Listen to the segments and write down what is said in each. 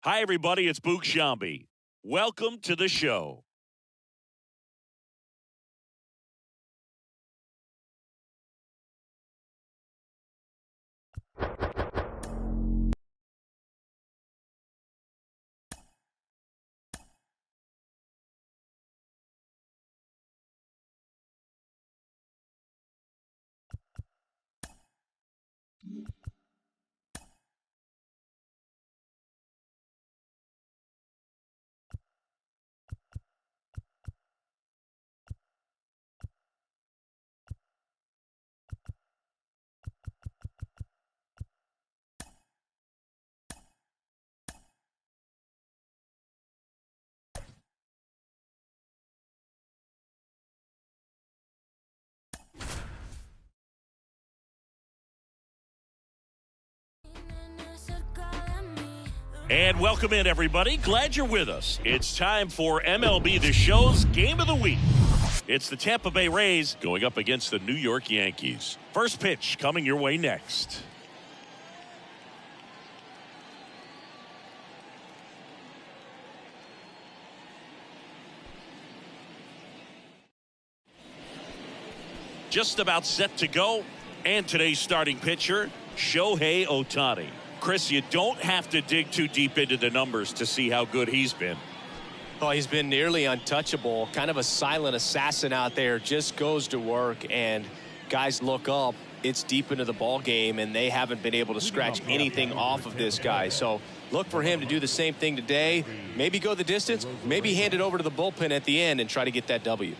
Hi, everybody. It's Boog Shambi. Welcome to the show. And welcome in, everybody. Glad you're with us. It's time for MLB The Show's Game of the Week. It's the Tampa Bay Rays going up against the New York Yankees. First pitch coming your way next. Just about set to go. And today's starting pitcher, Shohei Ohtani. Chris, you don't have to dig too deep into the numbers to see how good he's been. Oh, he's been nearly untouchable, kind of a silent assassin out there, just goes to work, and guys look up, it's deep into the ball game, and they haven't been able to scratch anything off of this guy. So look for him to do the same thing today, maybe go the distance, maybe hand it over to the bullpen at the end and try to get that W.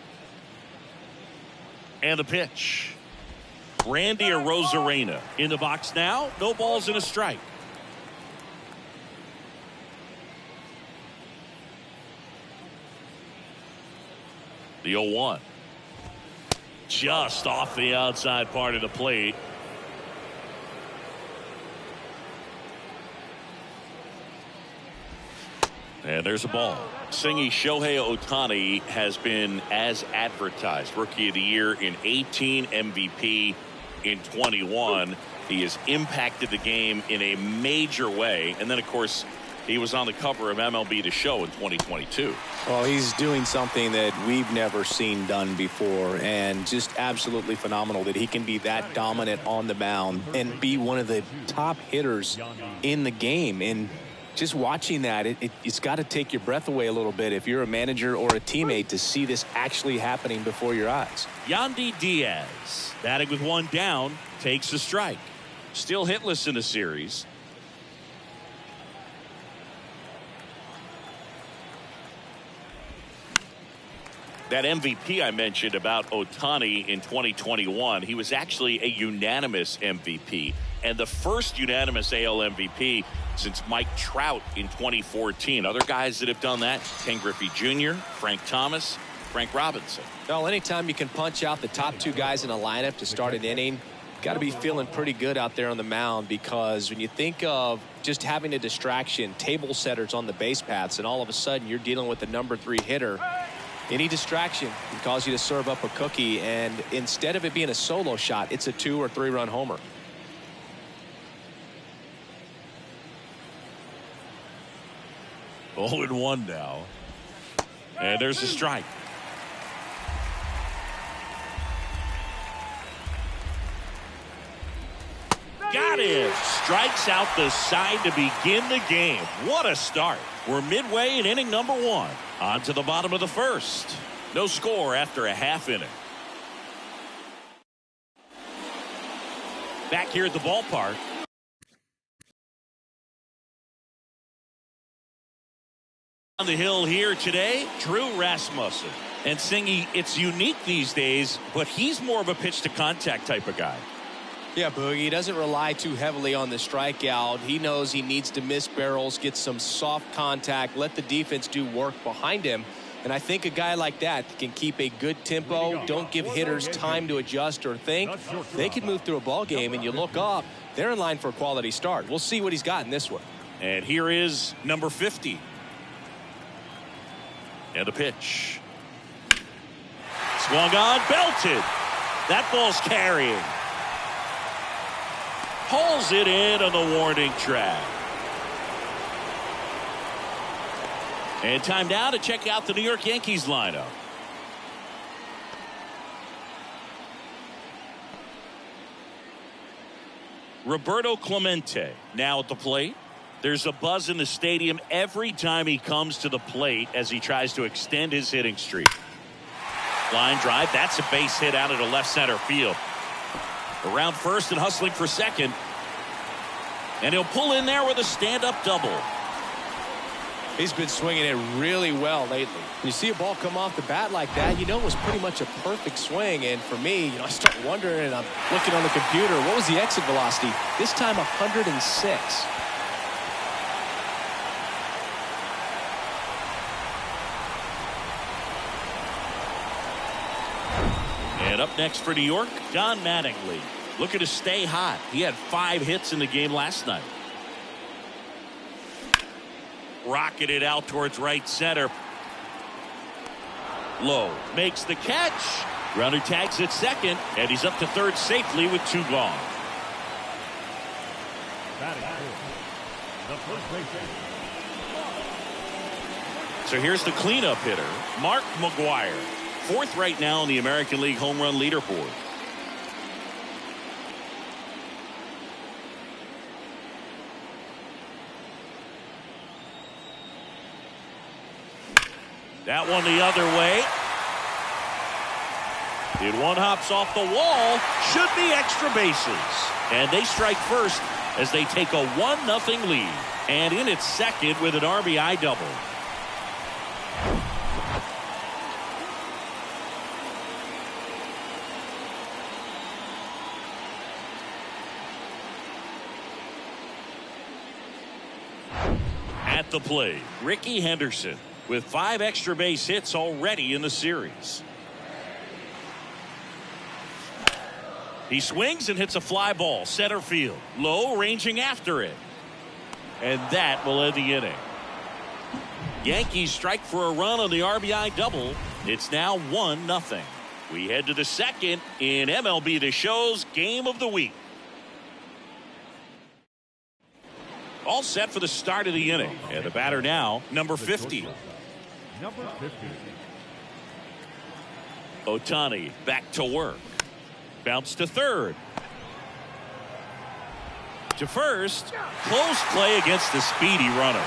And the pitch. Randy Arozarena in the box now. No balls and a strike. The 0-1. Just off the outside part of the plate. And there's a ball. Singy, Shohei Ohtani has been as advertised. Rookie of the Year in 18, MVP in 21. He has impacted the game in a major way. And then, of course, he was on the cover of MLB The Show in 2022. Well, he's doing something that we've never seen done before, and just absolutely phenomenal that he can be that dominant on the mound and be one of the top hitters in the game. And just watching that, it's got to take your breath away a little bit if you're a manager or a teammate to see this actually happening before your eyes. Yandy Diaz, batting with one down, takes a strike. Still hitless in the series. That MVP I mentioned about Ohtani in 2021, he was actually a unanimous MVP, and the first unanimous AL MVP since Mike Trout in 2014. Other guys that have done that, Ken Griffey Jr., Frank Thomas, Frank Robinson. Well, anytime you can punch out the top two guys in a lineup to start an inning, got to be feeling pretty good out there on the mound, because when you think of just having a distraction, table setters on the base paths, and all of a sudden you're dealing with the number 3 hitter, any distraction can cause you to serve up a cookie, and instead of it being a solo shot, it's a 2 or 3 run homer. Oh, and 1 now. And there's a strike. Got it. Strikes out the side to begin the game. What a start. We're midway in inning number 1. On to the bottom of the first. No score after a half inning. Back here at the ballpark. On the hill here today, Drew Rasmussen. And Singy, it's unique these days, but he's more of a pitch to contact type of guy. Yeah, Boogie, he doesn't rely too heavily on the strikeout. He knows he needs to miss barrels, get some soft contact, let the defense do work behind him. And I think a guy like that can keep a good tempo, don't give hitters time to adjust or think. They can move through a ball game, and you look up, they're in line for a quality start. We'll see what he's got in this one. And here is number 50. And a pitch. Swung on, belted. That ball's carrying. Pulls it in on the warning track. And time now to check out the New York Yankees lineup. Roberto Clemente now at the plate. There's a buzz in the stadium every time he comes to the plate as he tries to extend his hitting streak. Line drive. That's a base hit out into left center field. Around first and hustling for second. And he'll pull in there with a stand-up double. He's been swinging it really well lately. When you see a ball come off the bat like that, you know it was pretty much a perfect swing. And for me, I start wondering, and I'm looking on the computer, what was the exit velocity? This time 106. And up next for New York, Don Mattingly. Looking to stay hot. He had 5 hits in the game last night. Rocketed out towards right center. Low makes the catch. Runner tags at second, and he's up to third safely with 2 gone. So here's the cleanup hitter, Mark McGwire. 4th right now in the American League home run leaderboard. That one the other way. And one hops off the wall. Should be extra bases. And they strike first as they take a 1-0 lead. And in its second with an RBI double. At the plate, Ricky Henderson, with 5 extra base hits already in the series. He swings and hits a fly ball center field. Low, ranging after it. And that will end the inning. Yankees strike for a run on the RBI double. It's now 1-0. We head to the second in MLB The Show's Game of the Week. All set for the start of the inning. And the batter now, number 50. Number 50. Ohtani back to work. Bounce to third. To first. Close play against the speedy runner.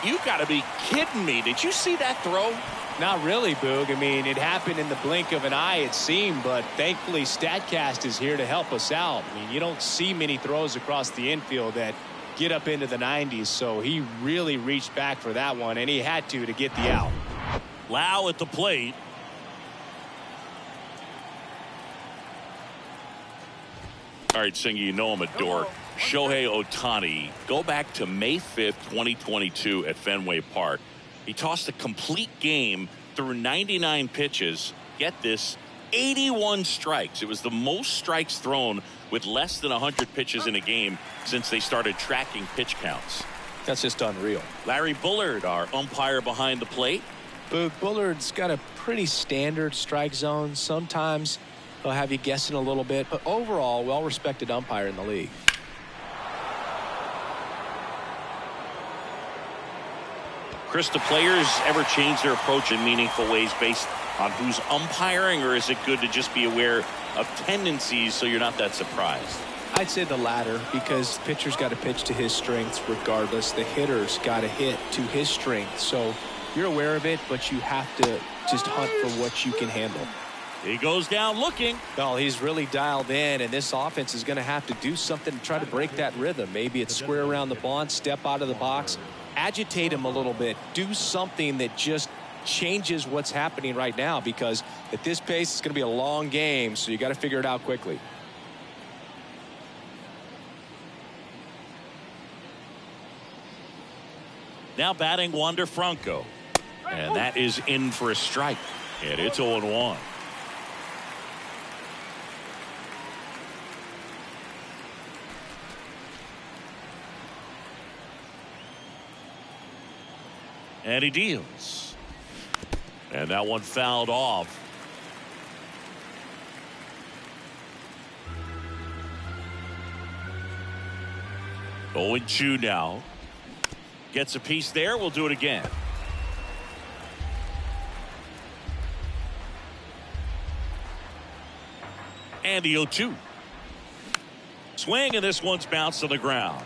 You got to be kidding me. Did you see that throw? Not really, Boog. I mean, it happened in the blink of an eye, it seemed, but thankfully StatCast is here to help us out. I mean, you don't see many throws across the infield that get up into the 90s, so he really reached back for that one, and he had to get the out. Lau at the plate. All right, Singy, you know I'm a dork. Shohei Ohtani, go back to May 5th, 2022 at Fenway Park. He tossed a complete game through 99 pitches. Get this, 81 strikes. It was the most strikes thrown with less than 100 pitches in a game since they started tracking pitch counts. That's just unreal. Larry Bullard, our umpire behind the plate. Boog, Bullard's got a pretty standard strike zone. Sometimes he'll have you guessing a little bit, but overall, well-respected umpire in the league. Chris, do players ever change their approach in meaningful ways based on who's umpiring, or is it good to just be aware of tendencies so you're not that surprised? I'd say the latter, because the pitcher's got to pitch to his strengths regardless. The hitter's got to hit to his strengths. So you're aware of it, but you have to just hunt for what you can handle. He goes down looking. Well, he's really dialed in, and this offense is going to have to do something to try to break that rhythm. Maybe it's square around the bunt, step out of the box, agitate him a little bit, do something that just changes what's happening right now, because at this pace it's going to be a long game, so you got to figure it out quickly. Now batting Wander Franco, and that is in for a strike, and it's 0-1. And he deals. And that one fouled off. 0-2 now. Gets a piece there. We'll do it again. And the 0-2. Swing, and this one's bounced on the ground.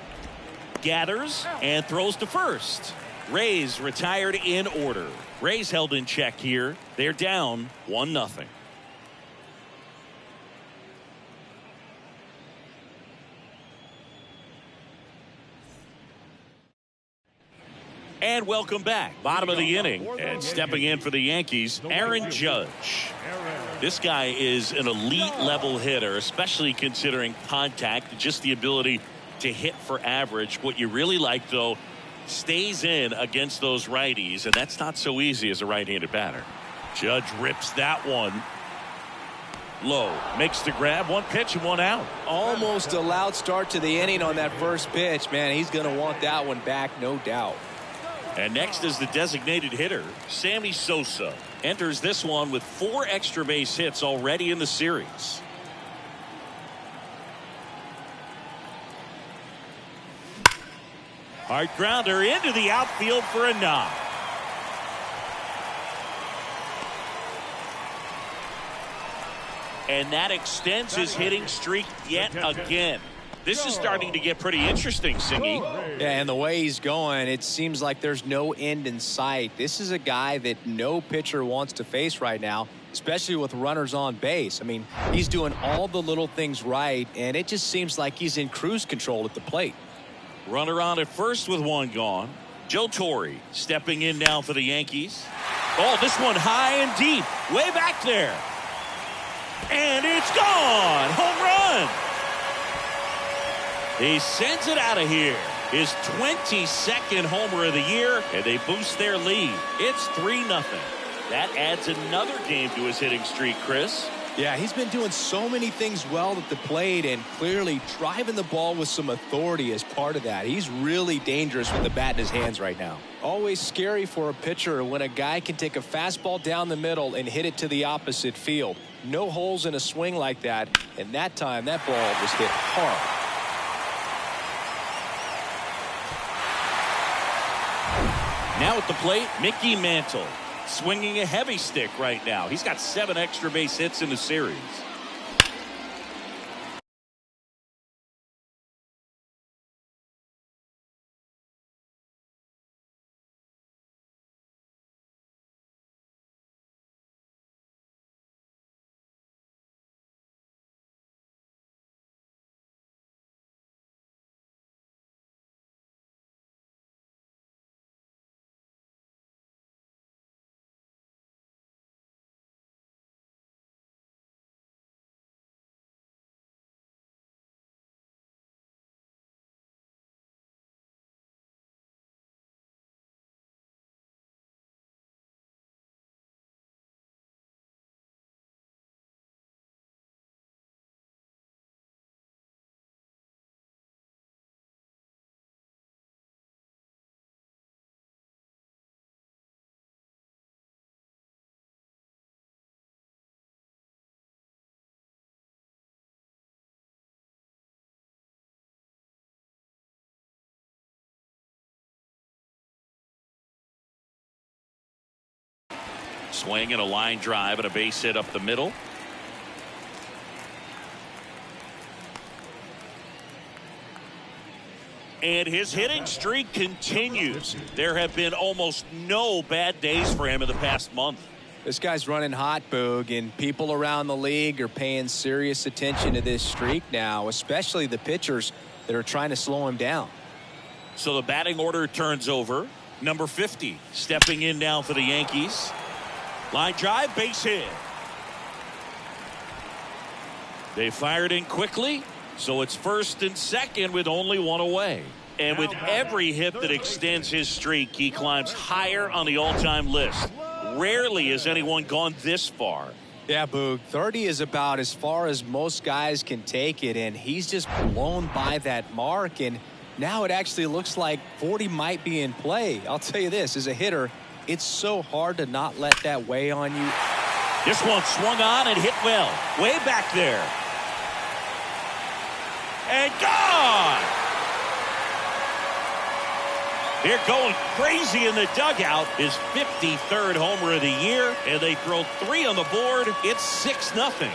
Gathers and throws to first. Rays retired in order. Rays held in check here. They're down 1-0. And welcome back. Bottom of the inning. And stepping in for the Yankees, Aaron Judge. This guy is an elite level hitter, especially considering contact, just the ability to hit for average. What you really like, though, stays in against those righties, and that's not so easy as a right-handed batter. Judge rips that one low, makes the grab, one pitch and one out. Almost a loud start to the inning on that first pitch. Man, he's going to want that one back, no doubt. And next is the designated hitter, Sammy Sosa. Enters this one with 4 extra base hits already in the series. Hard grounder into the outfield for a knock. And that extends his hitting streak yet again. This is starting to get pretty interesting, Singy. Yeah, and the way he's going, it seems like there's no end in sight. This is a guy that no pitcher wants to face right now, especially with runners on base. I mean, he's doing all the little things right, and it just seems like he's in cruise control at the plate. Runner on at first with one gone. Joe Torre stepping in now for the Yankees. Oh, this one high and deep, way back there. And it's gone. Home run. He sends it out of here. His 22nd homer of the year, and they boost their lead. It's 3-0. That adds another game to his hitting streak, Chris. Yeah, he's been doing so many things well at the plate and clearly driving the ball with some authority as part of that. He's really dangerous with the bat in his hands right now. Always scary for a pitcher when a guy can take a fastball down the middle and hit it to the opposite field. No holes in a swing like that, and that time that ball was hit hard. Now at the plate, Mickey Mantle, swinging a heavy stick right now. He's got 7 extra base hits in the series. Swing and a line drive and a base hit up the middle. And his hitting streak continues. There have been almost no bad days for him in the past month. This guy's running hot, Boog, and people around the league are paying serious attention to this streak now, especially the pitchers that are trying to slow him down. So the batting order turns over. Number 50 stepping in now for the Yankees. Line drive, base hit. They fired in quickly, so it's first and second with only one away. And with every hit that extends his streak, he climbs higher on the all-time list. Rarely has anyone gone this far. Yeah, Boog, 30 is about as far as most guys can take it, and he's just blown by that mark, and now it actually looks like 40 might be in play. I'll tell you this, as a hitter, it's so hard to not let that weigh on you. This one swung on and hit well. Way back there. And gone! They're going crazy in the dugout. His 53rd homer of the year, and they throw 3 on the board. It's 6-0.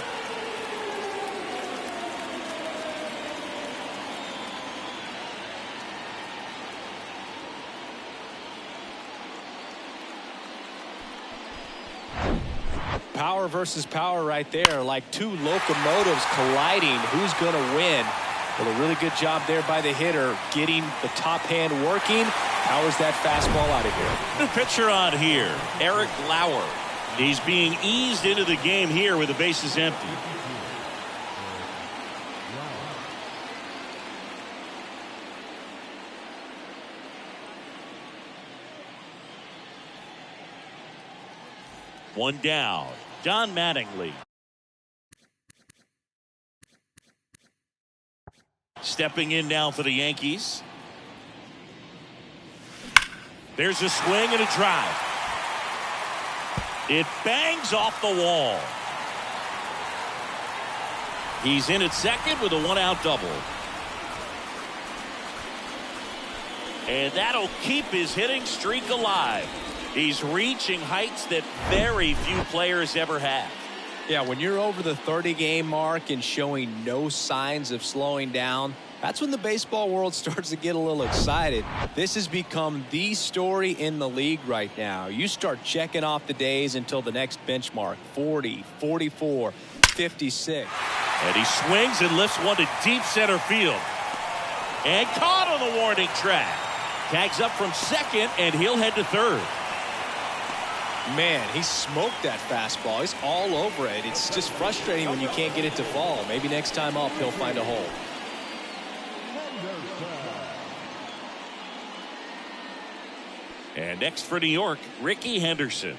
Power versus power right there, like two locomotives colliding. Who's going to win? Well, a really good job there by the hitter, getting the top hand working. Powers that fastball out of here. New pitcher on here, Eric Lauer. He's being eased into the game here with the bases empty. One down. Don Mattingly. Stepping in now for the Yankees. There's a swing and a drive. It bangs off the wall. He's in at second with a 1-out double. And that'll keep his hitting streak alive. He's reaching heights that very few players ever have. Yeah, when you're over the 30-game mark and showing no signs of slowing down, that's when the baseball world starts to get a little excited. This has become the story in the league right now. You start checking off the days until the next benchmark, 40, 44, 56. And he swings and lifts one to deep center field. And caught on the warning track. Tags up from second, and he'll head to third. Man, he smoked that fastball. He's all over it. It's just frustrating when you can't get it to fall. Maybe next time up he'll find a hole. And next for New York, Ricky Henderson.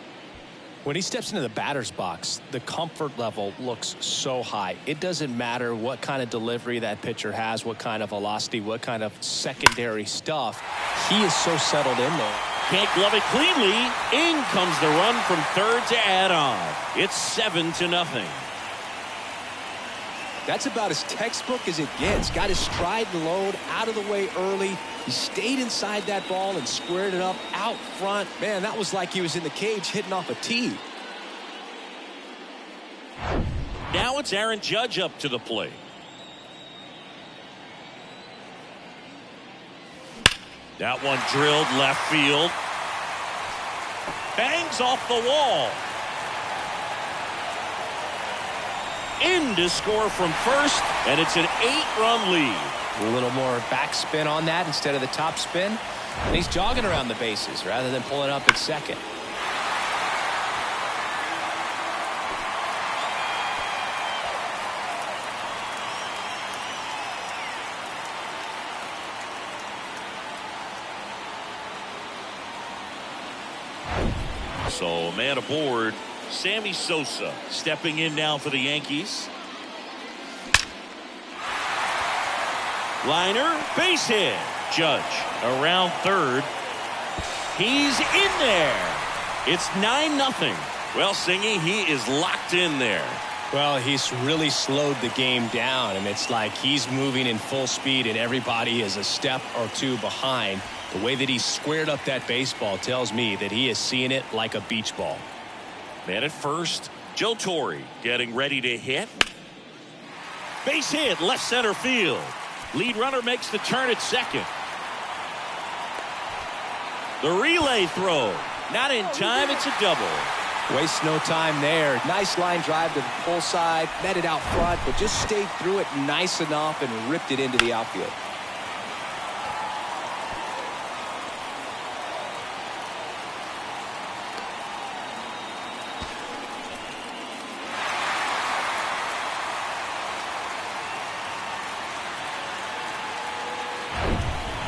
When he steps into the batter's box, the comfort level looks so high. It doesn't matter what kind of delivery that pitcher has, what kind of velocity, what kind of secondary stuff. He is so settled in there. Can't glove it cleanly. In comes the run from third to add on. It's 7-0. That's about as textbook as it gets. Got his stride and load out of the way early. He stayed inside that ball and squared it up out front. Man, that was like he was in the cage hitting off a tee. Now it's Aaron Judge up to the plate. That one drilled left field. Bangs off the wall. In to score from first, and it's an 8-run lead. A little more backspin on that instead of the top spin. And he's jogging around the bases rather than pulling up at second. So man aboard, Sammy Sosa stepping in now for the Yankees. Liner, base hit. Judge around third. He's in there. It's 9-0. Well, Singy, he is locked in there. Well, he's really slowed the game down, and it's like he's moving in full speed and everybody is a step or two behind. The way that he squared up that baseball tells me that he is seeing it like a beach ball. Man at first, Joe Torre getting ready to hit. Base hit, left center field. Lead runner makes the turn at second. The relay throw, not in time, it's a double. Waste no time there. Nice line drive to the pull side, met it out front, but just stayed through it nice enough and ripped it into the outfield.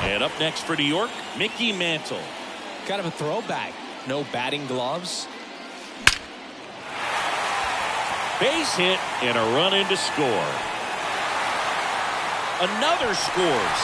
And up next for New York, Mickey Mantle. Kind of a throwback. No batting gloves. Base hit and a run in to score. Another scores.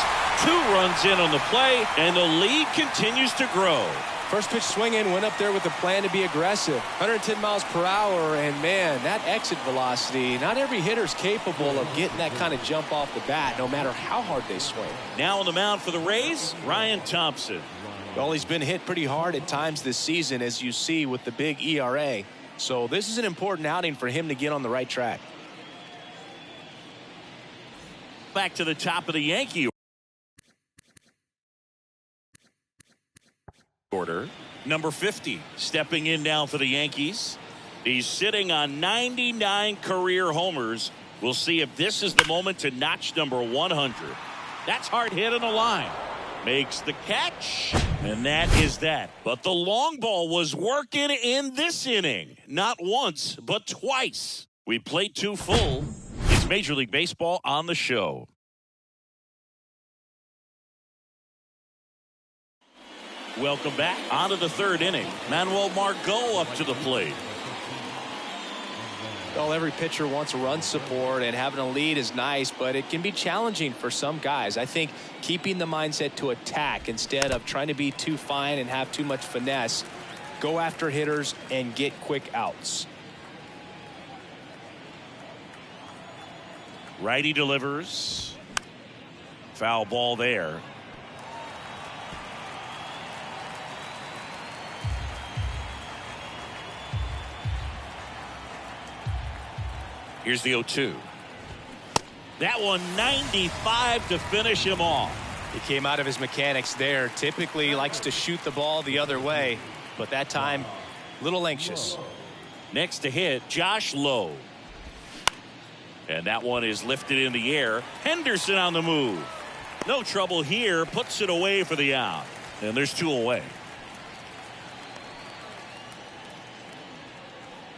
2 runs in on the play, and the lead continues to grow. First pitch swinging, went up there with a plan to be aggressive. 110 miles per hour, and man, that exit velocity, not every hitter's capable of getting that kind of jump off the bat, no matter how hard they swing. Now on the mound for the Rays, Ryan Thompson. Well, he's been hit pretty hard at times this season, as you see with the big ERA. So this is an important outing for him to get on the right track. Back to the top of the Yankee order. Number 50 stepping in now for the Yankees. He's sitting on 99 career homers. We'll see if this is the moment to notch number 100. That's hard hit on the line. Makes the catch, and that is that. But the long ball was working in this inning. Not once, but twice. We played 2 full. It's Major League Baseball on the show. Welcome back. On to the 3rd inning. Manuel Margot up to the plate. Well, every pitcher wants run support, and having a lead is nice, but it can be challenging for some guys. I think keeping the mindset to attack instead of trying to be too fine and have too much finesse, go after hitters and get quick outs. Righty delivers. Foul ball there. Here's the 0-2. That one 95 to finish him off. He came out of his mechanics there. Typically likes to shoot the ball the other way, but that time a little anxious. Next to hit, Josh Lowe. And that one is lifted in the air. Henderson on the move. No trouble here. Puts it away for the out. And there's 2 away.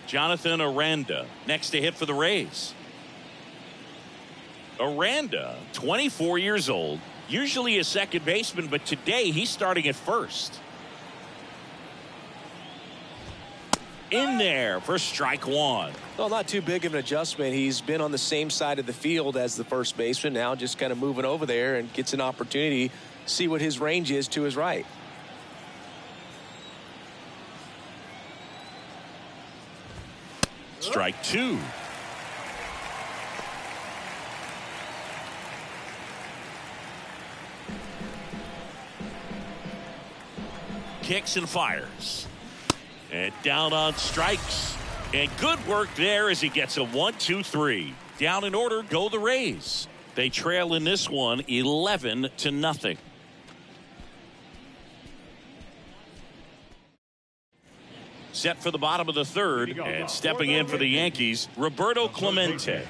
Jonathan Aranda next to hit for the Rays. Aranda, 24 years old, usually a second baseman, but today he's starting at first. In there for strike 1. Well, not too big of an adjustment. He's been on the same side of the field as the first baseman, now just kind of moving over there and gets an opportunity to see what his range is to his right. Strike 2. Kicks and fires. And down on strikes. And good work there as he gets a 1-2-3. Down in order go the Rays. They trail in this one 11-0. Set for the bottom of the 3rd, and stepping in for the Yankees, Roberto Clemente.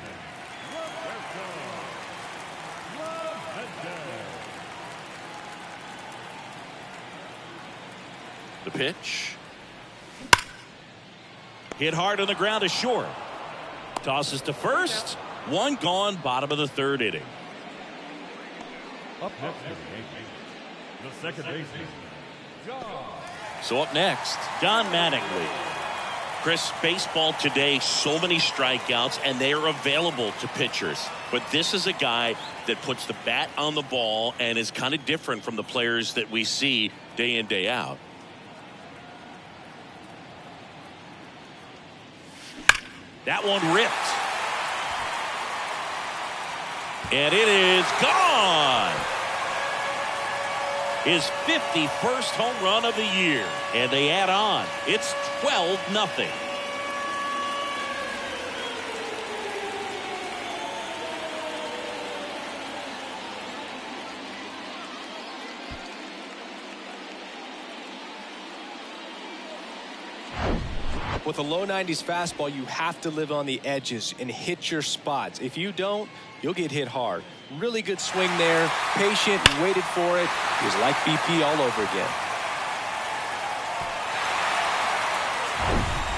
The pitch. Hit hard on the ground is short. Tosses to first. 1 gone, bottom of the 3rd inning. Up next for the Yankees, the second baseman, John. So up next, Don Mattingly. Chris, baseball today, so many strikeouts, and they are available to pitchers. But this is a guy that puts the bat on the ball and is kind of different from the players that we see day in, day out. That one ripped. And it is gone. His 51st home run of the year. And they add on. It's 12-0. With a low 90s fastball, you have to live on the edges and hit your spots. If you don't, you'll get hit hard. Really good swing there. Patient, waited for it. It was like BP all over again.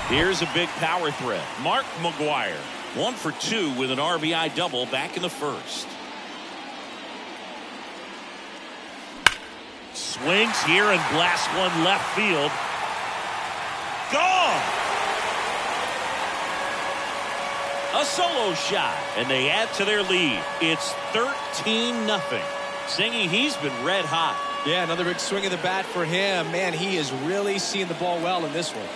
Here's a big power threat. Mark McGwire, 1 for 2 with an RBI double back in the 1st. Swings here and blasts one left field. Gone! A solo shot, and they add to their lead. It's 13-0. Singy, he's been red hot. Yeah, another big swing of the bat for him. Man, he is really seeing the ball well in this one.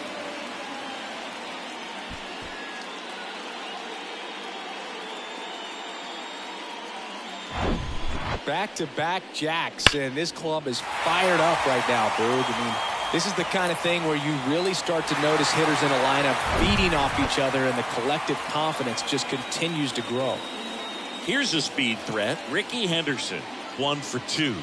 Back-to-back jacks, and this club is fired up right now, Boog. I mean, this is the kind of thing where you really start to notice hitters in a lineup feeding off each other, and the collective confidence just continues to grow. Here's a speed threat. Ricky Henderson, 1 for 2.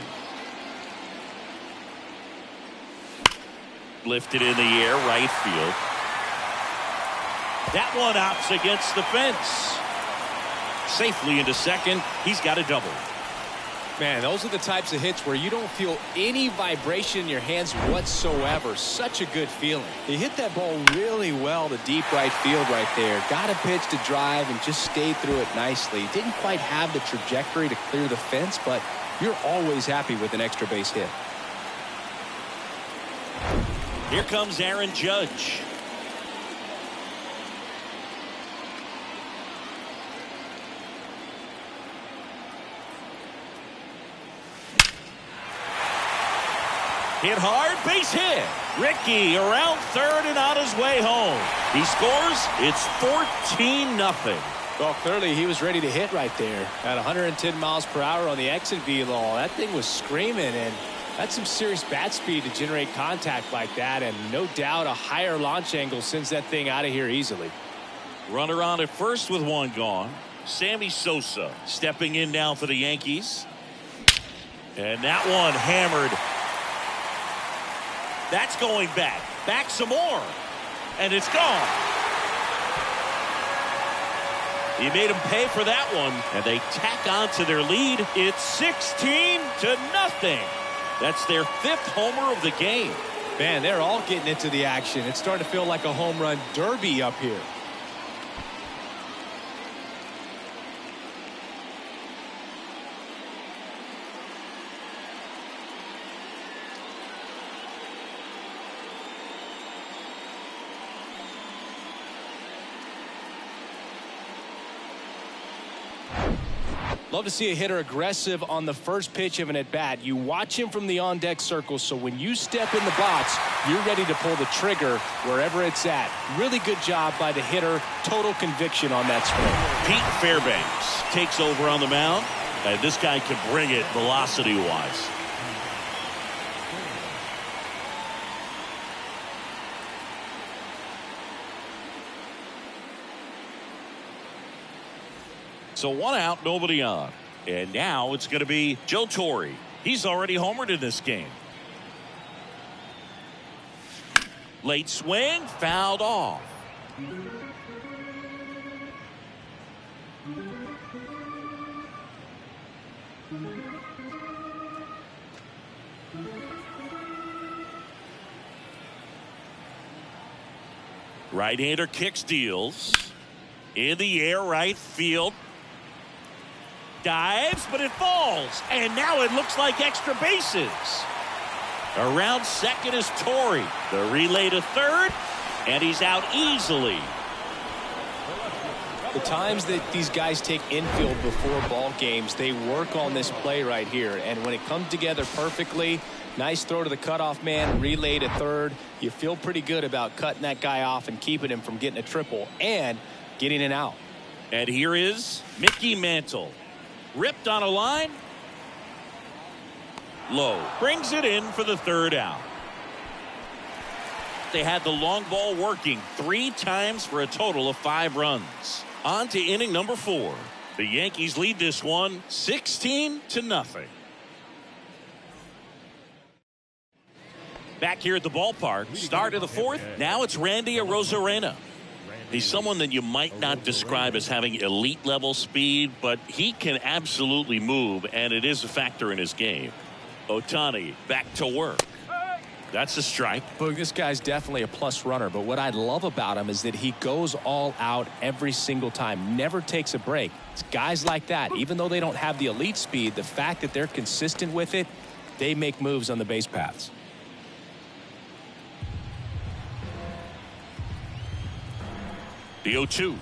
Lifted in the air, right field. That one opts against the fence. Safely into second. He's got a double. Man, those are the types of hits where you don't feel any vibration in your hands whatsoever. Such a good feeling. He hit that ball really well to deep right field right there. Got a pitch to drive and just stayed through it nicely. Didn't quite have the trajectory to clear the fence, but you're always happy with an extra base hit. Here comes Aaron Judge. Hit hard, base hit. Ricky around third and on his way home. He scores. It's 14-0. Well, clearly he was ready to hit right there. At 110 miles per hour on the exit velo, that thing was screaming, and that's some serious bat speed to generate contact like that, and no doubt a higher launch angle sends that thing out of here easily. Runner on at first with one gone. Sammy Sosa stepping in now for the Yankees. And that one hammered. That's going back. Back some more. And it's gone. He made him pay for that one. And they tack on to their lead. It's 16-0. That's their 5th homer of the game. Man, they're all getting into the action. It's starting to feel like a home run derby up here. Love to see a hitter aggressive on the first pitch of an at-bat. You watch him from the on-deck circle, so when you step in the box, you're ready to pull the trigger wherever it's at. Really good job by the hitter. Total conviction on that swing. Pete Fairbanks takes over on the mound. And this guy can bring it velocity-wise. So 1 out, nobody on. And now it's going to be Joe Torre. He's already homered in this game. Late swing, fouled off. Right-hander kicks, deals. In the air, right field. Dives, but it falls. And now it looks like extra bases. Around second is Torre. The relay to third, and he's out easily. The times that these guys take infield before ball games, they work on this play right here. And when it comes together perfectly, nice throw to the cutoff man, relay to third. You feel pretty good about cutting that guy off and keeping him from getting a triple and getting an out. And here is Mickey Mantle. Ripped on a line. Low. Brings it in for the third out. They had the long ball working 3 times for a total of 5 runs. On to inning number 4. The Yankees lead this one 16-0. Back here at the ballpark. Start of the 4th. Now it's Randy Arozarena. He's someone that you might not describe as having elite level speed, but he can absolutely move, and it is a factor in his game. Ohtani back to work. That's a strike. Boog, this guy's definitely a plus runner, but what I love about him is that he goes all out every single time, never takes a break. It's guys like that, even though they don't have the elite speed, the fact that they're consistent with it, they make moves on the base paths. The 0-2.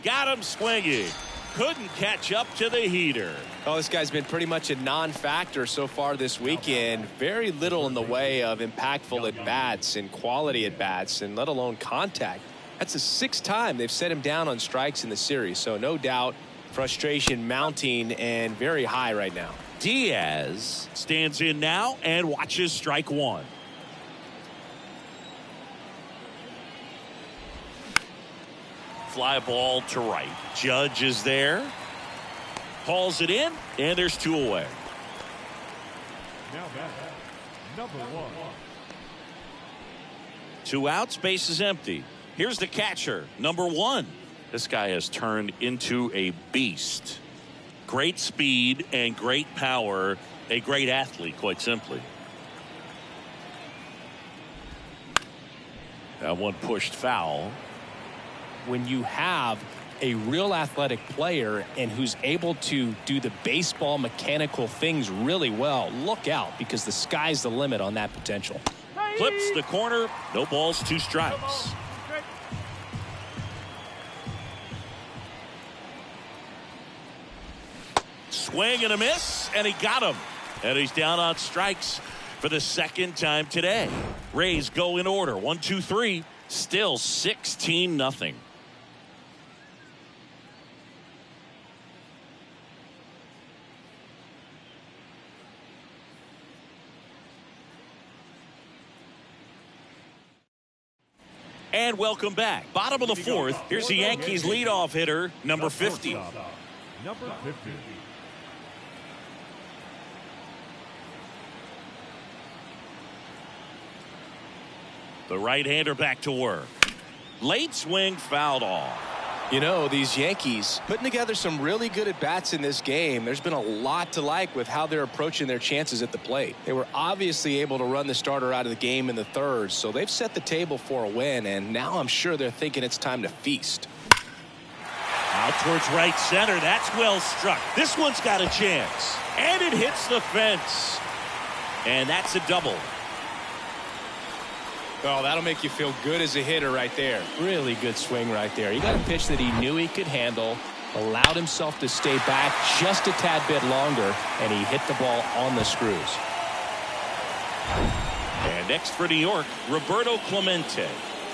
Got him swinging. Couldn't catch up to the heater. Oh, this guy's been pretty much a non-factor so far this weekend. Very little in the way of impactful at-bats and quality at-bats, and let alone contact. That's the 6th time they've set him down on strikes in the series, so no doubt Frustration mounting and very high right now. Diaz stands in now and watches strike one. Fly ball to right. Judge is there. Hauls it in, and there's 2 away. Now back, number 1. 2 outs, base is empty. Here's the catcher, number 1. This guy has turned into a beast. Great speed and great power. A great athlete, quite simply. That one pushed foul. When you have a real athletic player and who's able to do the baseball mechanical things really well, look out, because the sky's the limit on that potential. Clips the corner. No balls, 2 strikes. Swing and a miss, and he got him. And he's down on strikes for the 2nd time today. Rays go in order. 1, 2, 3. Still 16-0. And welcome back. Bottom of the 4th. Here's the Yankees leadoff hitter, number 50. Number 50. The right-hander back to work. Late swing fouled off. You know, these Yankees putting together some really good at-bats in this game. There's been a lot to like with how they're approaching their chances at the plate. They were obviously able to run the starter out of the game in the 3rd, so they've set the table for a win, and now I'm sure they're thinking it's time to feast. Out towards right center. That's well struck. This one's got a chance. And it hits the fence. And that's a double. Oh, that'll make you feel good as a hitter right there. Really good swing right there. He got a pitch that he knew he could handle, allowed himself to stay back just a tad bit longer, and he hit the ball on the screws. And next for New York, Roberto Clemente.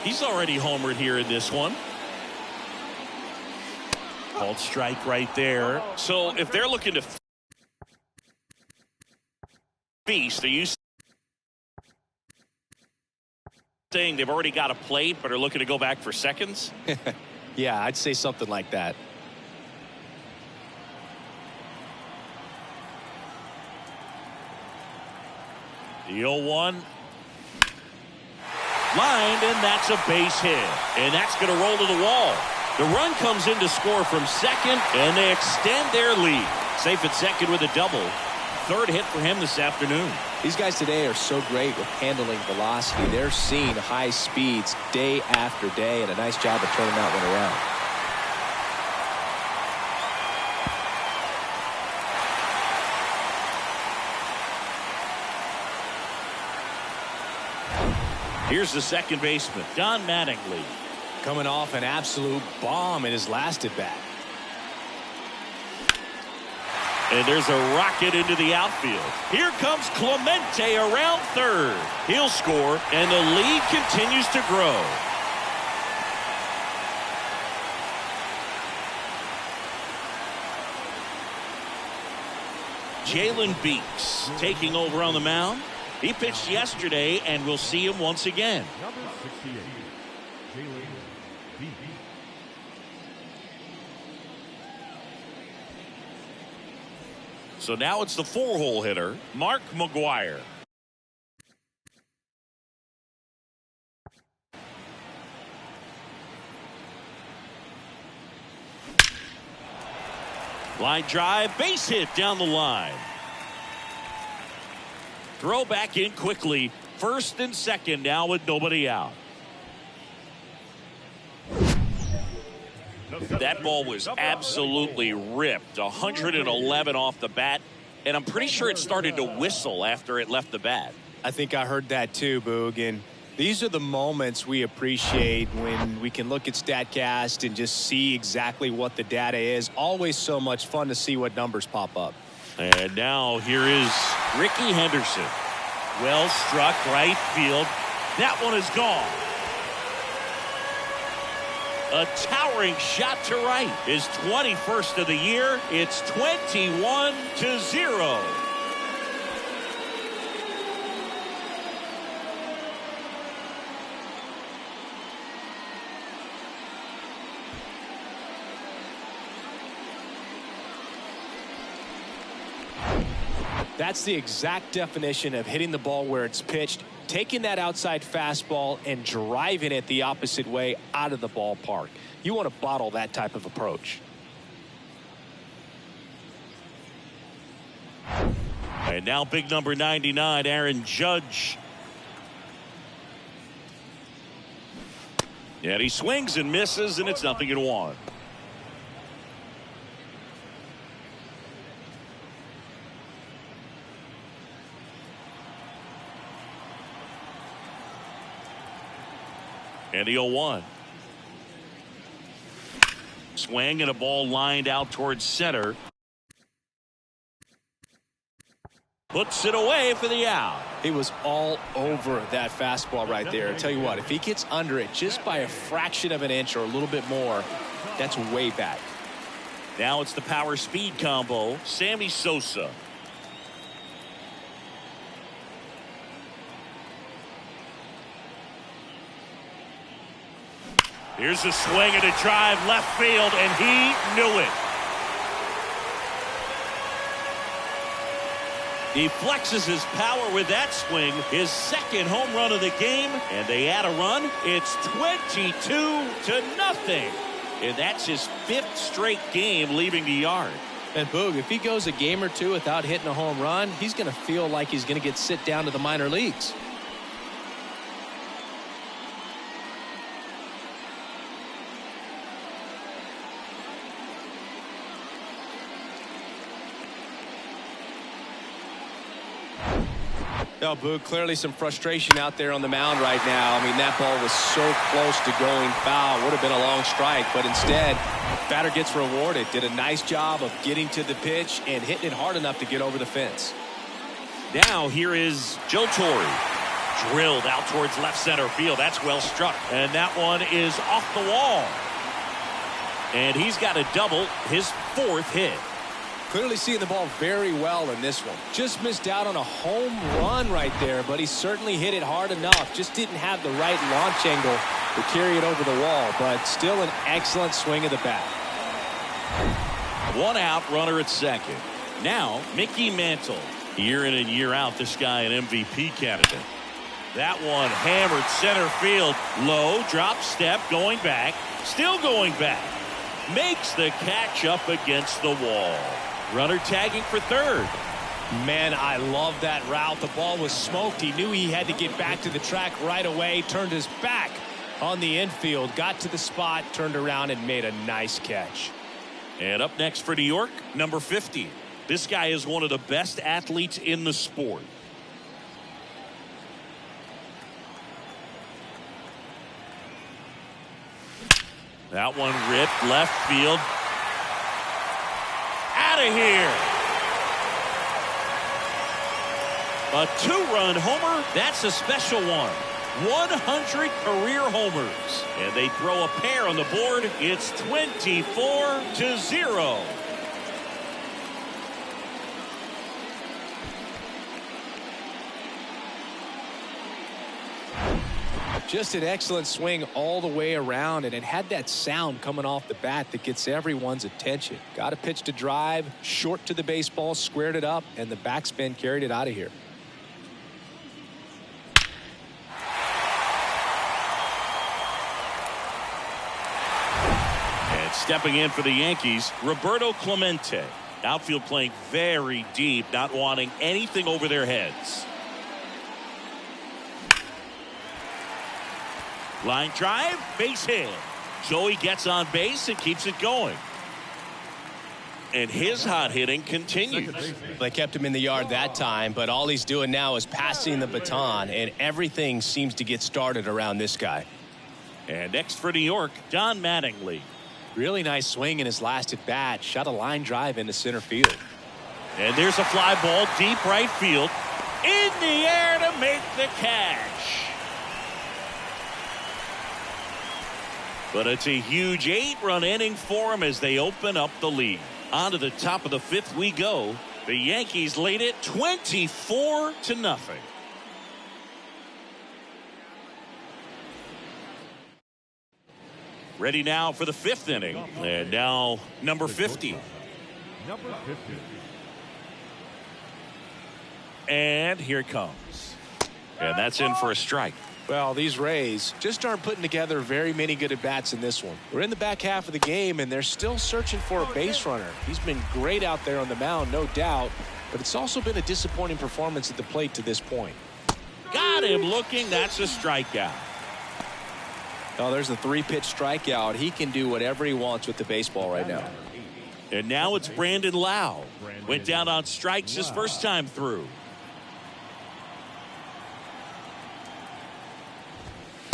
He's already homered here in this one. Called strike right there. So if they're looking to feast, are you saying they've already got a plate but are looking to go back for seconds? Yeah, I'd say something like that. The 0-1. Lined, and that's a base hit. And that's going to roll to the wall. The run comes in to score from second, and they extend their lead. Safe at second with a double. 3rd hit for him this afternoon. These guys today are so great with handling velocity. They're seeing high speeds day after day, and a nice job of turning that one around. Here's the second baseman, Don Mattingly. Coming off an absolute bomb in his last at bat. And there's a rocket into the outfield. Here comes Clemente around 3rd. He'll score, and the lead continues to grow. Jalen Beeks taking over on the mound. He pitched yesterday, and we'll see him once again. Number 68, Jalen Beeks. So now it's the 4-hole hitter, Mark McGwire. Line drive, base hit down the line. Throw back in quickly. 1st and 2nd now with nobody out. That ball was absolutely ripped. 111 off the bat. And I'm pretty sure it started to whistle after it left the bat. I think I heard that too, Boog. And these are the moments we appreciate when we can look at StatCast and just see exactly what the data is. Always so much fun to see what numbers pop up. And now here is Ricky Henderson. Well struck, right field. That one is gone. A towering shot to right. His 21st of the year. It's 21-0. That's the exact definition of hitting the ball where it's pitched, taking that outside fastball and driving it the opposite way out of the ballpark. You want to bottle that type of approach. And now big number 99, Aaron Judge. And he swings and misses, and it's 0-1. And the 0-1. Swing and a ball lined out towards center. Puts it away for the out. He was all over that fastball right there. I tell you what, if he gets under it just by a fraction of an inch or a little bit more, that's way back. Now it's the power speed combo. Sammy Sosa. Here's a swing and a drive left field, and he knew it. He flexes his power with that swing, his second home run of the game, and they add a run. It's 22-0. And that's his 5th straight game leaving the yard. And Boog, if he goes a game or two without hitting a home run, he's going to feel like he's going to get sit down to the minor leagues. No, Boog, clearly some frustration out there on the mound right now. I mean, that ball was so close to going foul. Would have been a long strike, but instead, batter gets rewarded. Did a nice job of getting to the pitch and hitting it hard enough to get over the fence. Now here is Joe Torre. Drilled out towards left center field. That's well struck. And that one is off the wall. And he's got a double, his 4th hit. Clearly seeing the ball very well in this one. Just missed out on a home run right there, but he certainly hit it hard enough. Just didn't have the right launch angle to carry it over the wall, but still an excellent swing of the bat. 1 out, runner at second. Now, Mickey Mantle. Year in and year out, this guy an MVP candidate. That one hammered center field. Low, drop step, going back. Still going back. Makes the catch up against the wall. Runner tagging for third. Man, I love that route. The ball was smoked. He knew he had to get back to the track right away. Turned his back on the infield. Got to the spot, turned around, and made a nice catch. And up next for New York, number 50. This guy is one of the best athletes in the sport. That one ripped left field. Out of here. A 2-run homer. That's a special one. 100 career homers. And they throw a pair on the board. It's 24-0. Just an excellent swing all the way around, and it had that sound coming off the bat that gets everyone's attention. Got a pitch to drive, short to the baseball, squared it up, and the backspin carried it out of here. And stepping in for the Yankees, Roberto Clemente. Outfield playing very deep, not wanting anything over their heads. Line drive, base hit. Joey gets on base and keeps it going. And his hot hitting continues. They kept him in the yard that time, but all he's doing now is passing the baton, and everything seems to get started around this guy. And next for New York, Don Mattingly. Really nice swing in his last at bat. Shot a line drive into center field. And there's a fly ball deep right field. In the air to make the catch. But it's a huge 8-run inning for him as they open up the lead. On to the top of the 5th we go. The Yankees lead it 24-0. Ready now for the 5th inning. And now number 50. Number 50. And here it comes. And that's in for a strike. Well, these Rays just aren't putting together very many good at-bats in this one. We're in the back half of the game, and they're still searching for a base runner. He's been great out there on the mound, no doubt, but it's also been a disappointing performance at the plate to this point. Got him looking. That's a strikeout. Oh, there's a 3-pitch strikeout. He can do whatever he wants with the baseball right now. And now it's Brandon Lau. Went down on strikes his first time through.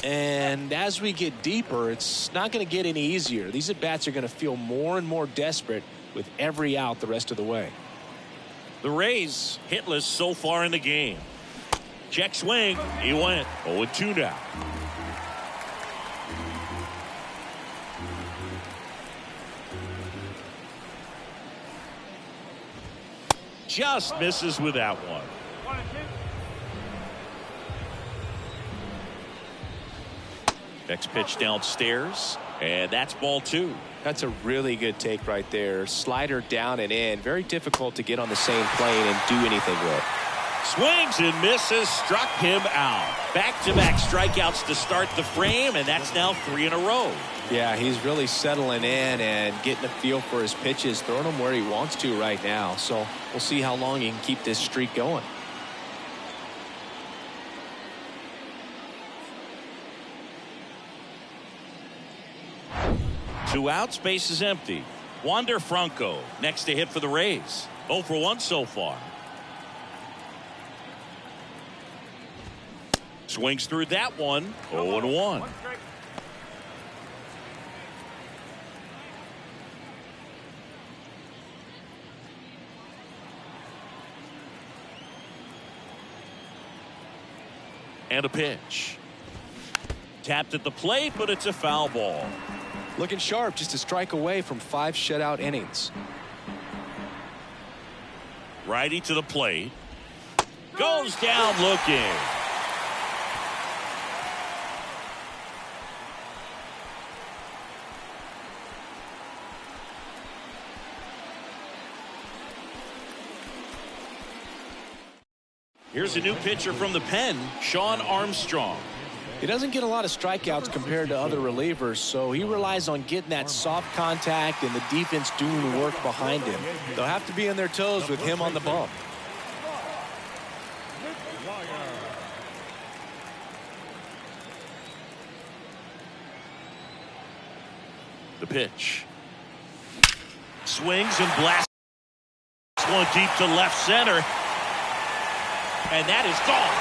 And as we get deeper, it's not going to get any easier. These at-bats are going to feel more and more desperate with every out the rest of the way. The Rays hitless so far in the game. Check swing. He went 0-2 now. Just misses with that one. Next pitch downstairs, and that's ball 2. That's a really good take right there. Slider down and in. Very difficult to get on the same plane and do anything with. Swings and misses, struck him out. Back-to-back strikeouts to start the frame, and that's now 3 in a row. Yeah, he's really settling in and getting a feel for his pitches, throwing them where he wants to right now. So we'll see how long he can keep this streak going. 2 outs, base is empty. Wander Franco next to hit for the Rays. 0 for 1 so far. Swings through that one. 0-1. And a pitch. Tapped at the plate, but it's a foul ball. Looking sharp, just a strike away from 5 shutout innings. Righty to the plate. Goes down looking. Here's a new pitcher from the pen, Sean Armstrong. He doesn't get a lot of strikeouts compared to other relievers, so he relies on getting that soft contact and the defense doing the work behind him. They'll have to be on their toes with him on the bump. The pitch. Swings and blasts one deep to left center. And that is gone.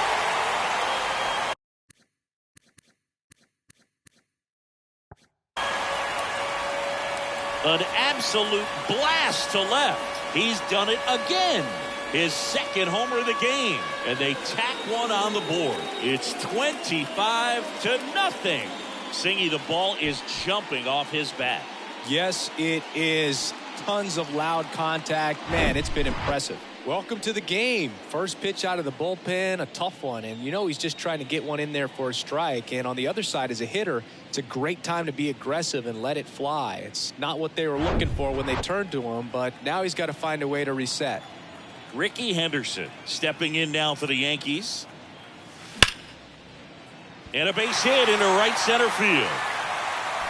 An absolute blast to left. He's done it again. His second homer of the game. And they tack one on the board. It's 25-0. Singy, the ball is jumping off his bat. Yes, it is. Tons of loud contact. Man, it's been impressive. Welcome to the game. First pitch out of the bullpen, a tough one. And you know he's just trying to get one in there for a strike. And on the other side, as a hitter, it's a great time to be aggressive and let it fly. It's not what they were looking for when they turned to him, but now he's got to find a way to reset. Ricky Henderson stepping in now for the Yankees. And a base hit into right center field.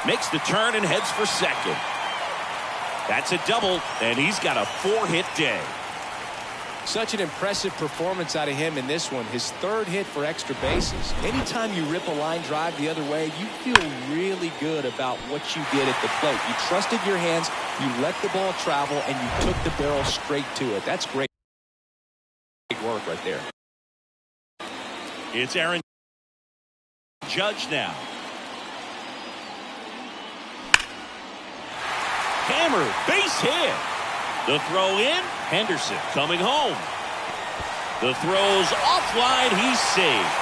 Makes the turn and heads for second. That's a double, and he's got a 4-hit day. Such an impressive performance out of him in this one. His 3rd hit for extra bases. Anytime you rip a line drive the other way, you feel really good about what you did at the plate. You trusted your hands, you let the ball travel, and you took the barrel straight to it. That's great work right there. It's Aaron Judge now. Hammer, base hit. The throw in, Henderson coming home. The throw's offline, he's safe.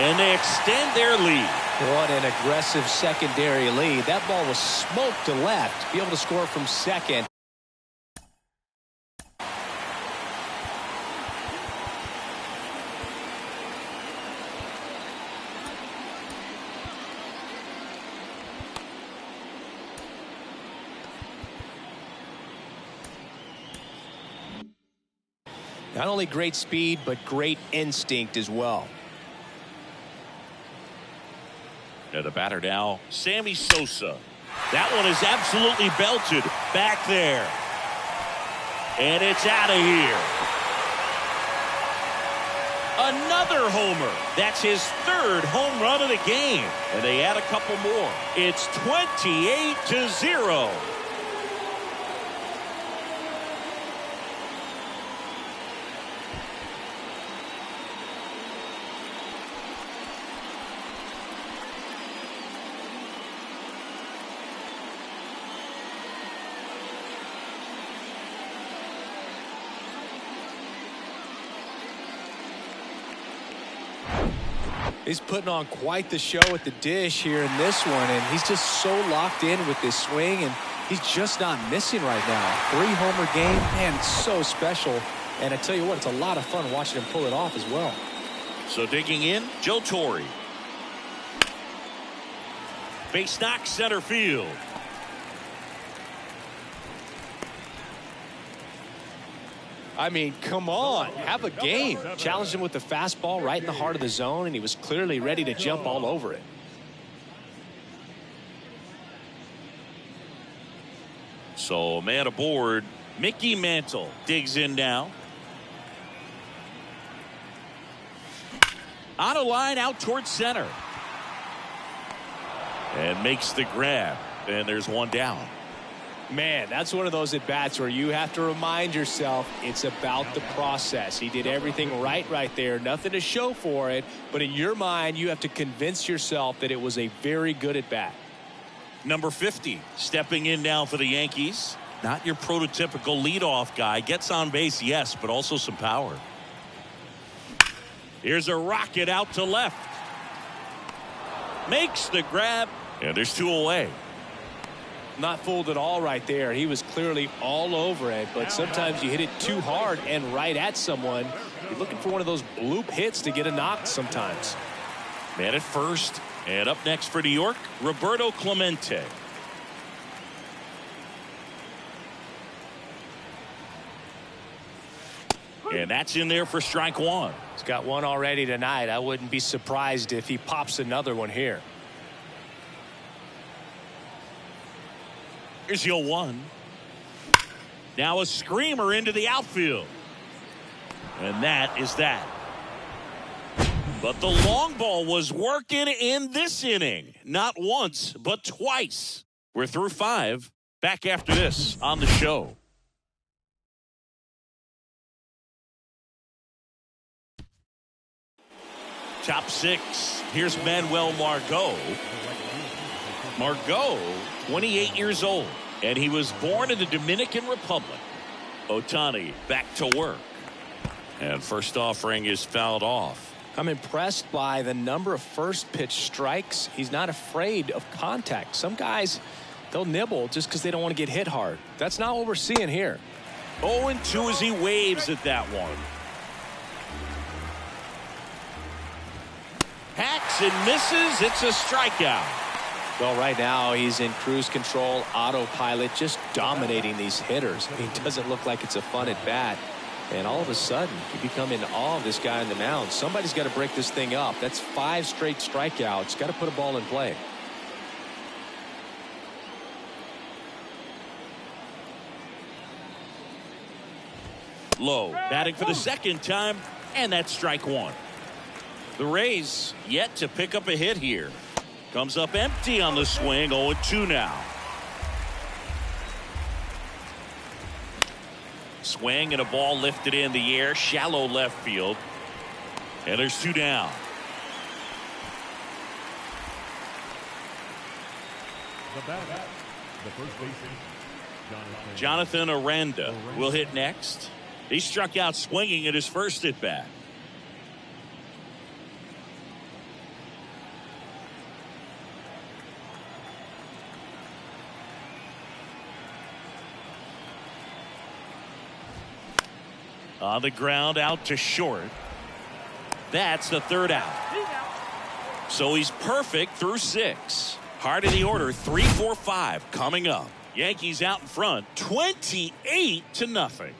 And they extend their lead. What an aggressive secondary lead. That ball was smoked to left. Be able to score from second. Not only great speed, but great instinct as well. And the batter now, Sammy Sosa. That one is absolutely belted back there. And it's out of here. Another homer. That's his third home run of the game. And they add a couple more. It's 28-0. He's putting on quite the show at the dish here in this one, and he's just so locked in with this swing, and he's just not missing right now. 3-homer game, man, it's so special. And I tell you what, it's a lot of fun watching him pull it off as well. So digging in, Joe Torre. Base knock, center field. I mean, come on, have a game. Challenged him with the fastball right in the heart of the zone, and he was clearly ready to jump all over it. So man aboard, Mickey Mantle digs in now. On a line out towards center. And makes the grab. And there's one down. Man, that's one of those at-bats where you have to remind yourself it's about the process. He did everything right there. Nothing to show for it. But in your mind, you have to convince yourself that it was a very good at-bat. Number 50 stepping in now for the Yankees. Not your prototypical leadoff guy. Gets on base, yes, but also some power. Here's a rocket out to left. Makes the grab. And there's 2 away. Not fooled at all right there. He was clearly all over it, but sometimes you hit it too hard and right at someone. You're looking for one of those bloop hits to get a knock sometimes. Man at first, and up next for New York, Roberto Clemente. And that's in there for strike one. He's got one already tonight. I wouldn't be surprised if he pops another one here. Here's 0-1. Now a screamer into the outfield. And that is that. But the long ball was working in this inning. Not once, but twice. We're through 5. Back after this on the show. Top 6. Here's Manuel Margot. Margot, 28 years old, and he was born in the Dominican Republic. Ohtani back to work. And first offering is fouled off. I'm impressed by the number of first pitch strikes. He's not afraid of contact. Some guys, they'll nibble just because they don't want to get hit hard. That's not what we're seeing here. 0-2 as he waves at that one. Hacks and misses. It's a strikeout. Well, right now he's in cruise control, autopilot, just dominating these hitters. He doesn't look like it's a fun at bat. And all of a sudden, you become in awe of this guy on the mound. Somebody's got to break this thing up. That's 5 straight strikeouts. Got to put a ball in play. Low, batting for the second time, and that's strike one. The Rays yet to pick up a hit here. Comes up empty on the swing. 0-2 now. Swing and a ball lifted in the air. Shallow left field. And there's 2 down. The first baseman, Jonathan Aranda will hit next. He struck out swinging at his first at bat. On the ground, out to short. That's the third out. So he's perfect through 6. Heart of the order, 3, 4, 5 coming up. Yankees out in front, 28-0.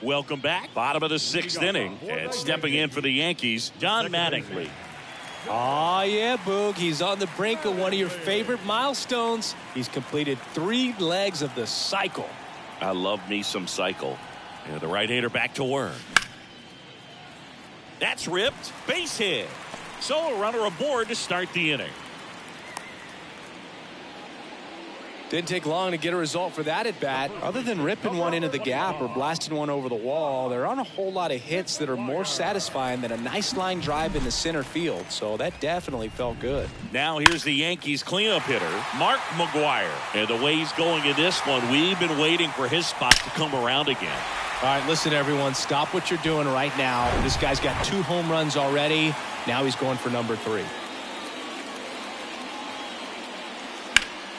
Welcome back. Bottom of the 6th inning. And stepping in for the Yankees, Don Mattingly. Oh, yeah, Boog. He's on the brink of one of your favorite milestones. He's completed 3 legs of the cycle. I love me some cycle. And the right-hander back to work. That's ripped. Base hit. So a runner aboard to start the inning. Didn't take long to get a result for that at bat. Other than ripping one into the gap or blasting one over the wall, there aren't a whole lot of hits that are more satisfying than a nice line drive in the center field. So that definitely felt good. Now here's the Yankees cleanup hitter, Mark McGwire. And the way he's going in this one, we've been waiting for his spot to come around again. All right, listen, everyone, stop what you're doing right now. This guy's got 2 home runs already. Now he's going for number 3.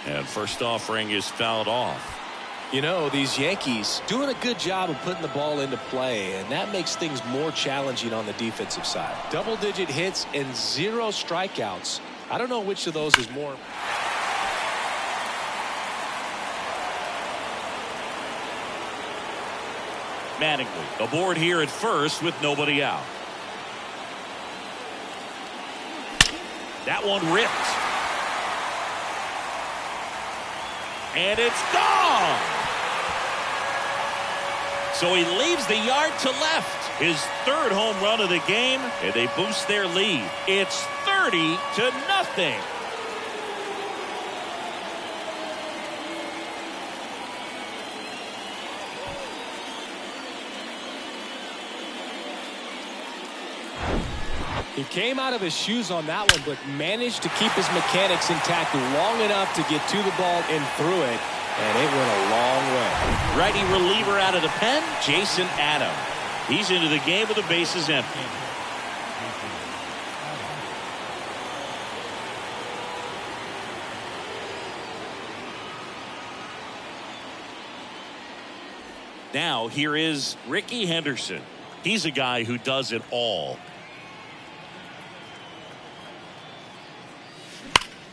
And first offering is fouled off. You know, these Yankees doing a good job of putting the ball into play, and that makes things more challenging on the defensive side. Double-digit hits and 0 strikeouts. I don't know which of those is more. Mattingly aboard here at first with nobody out. That one ripped. And it's gone. So he leaves the yard to left. His 3rd home run of the game, and they boost their lead. It's 30-0. He came out of his shoes on that one, but managed to keep his mechanics intact long enough to get to the ball and through it, and it went a long way. Righty reliever out of the pen, Jason Adam. He's into the game with the bases empty. Now here is Ricky Henderson. He's a guy who does it all.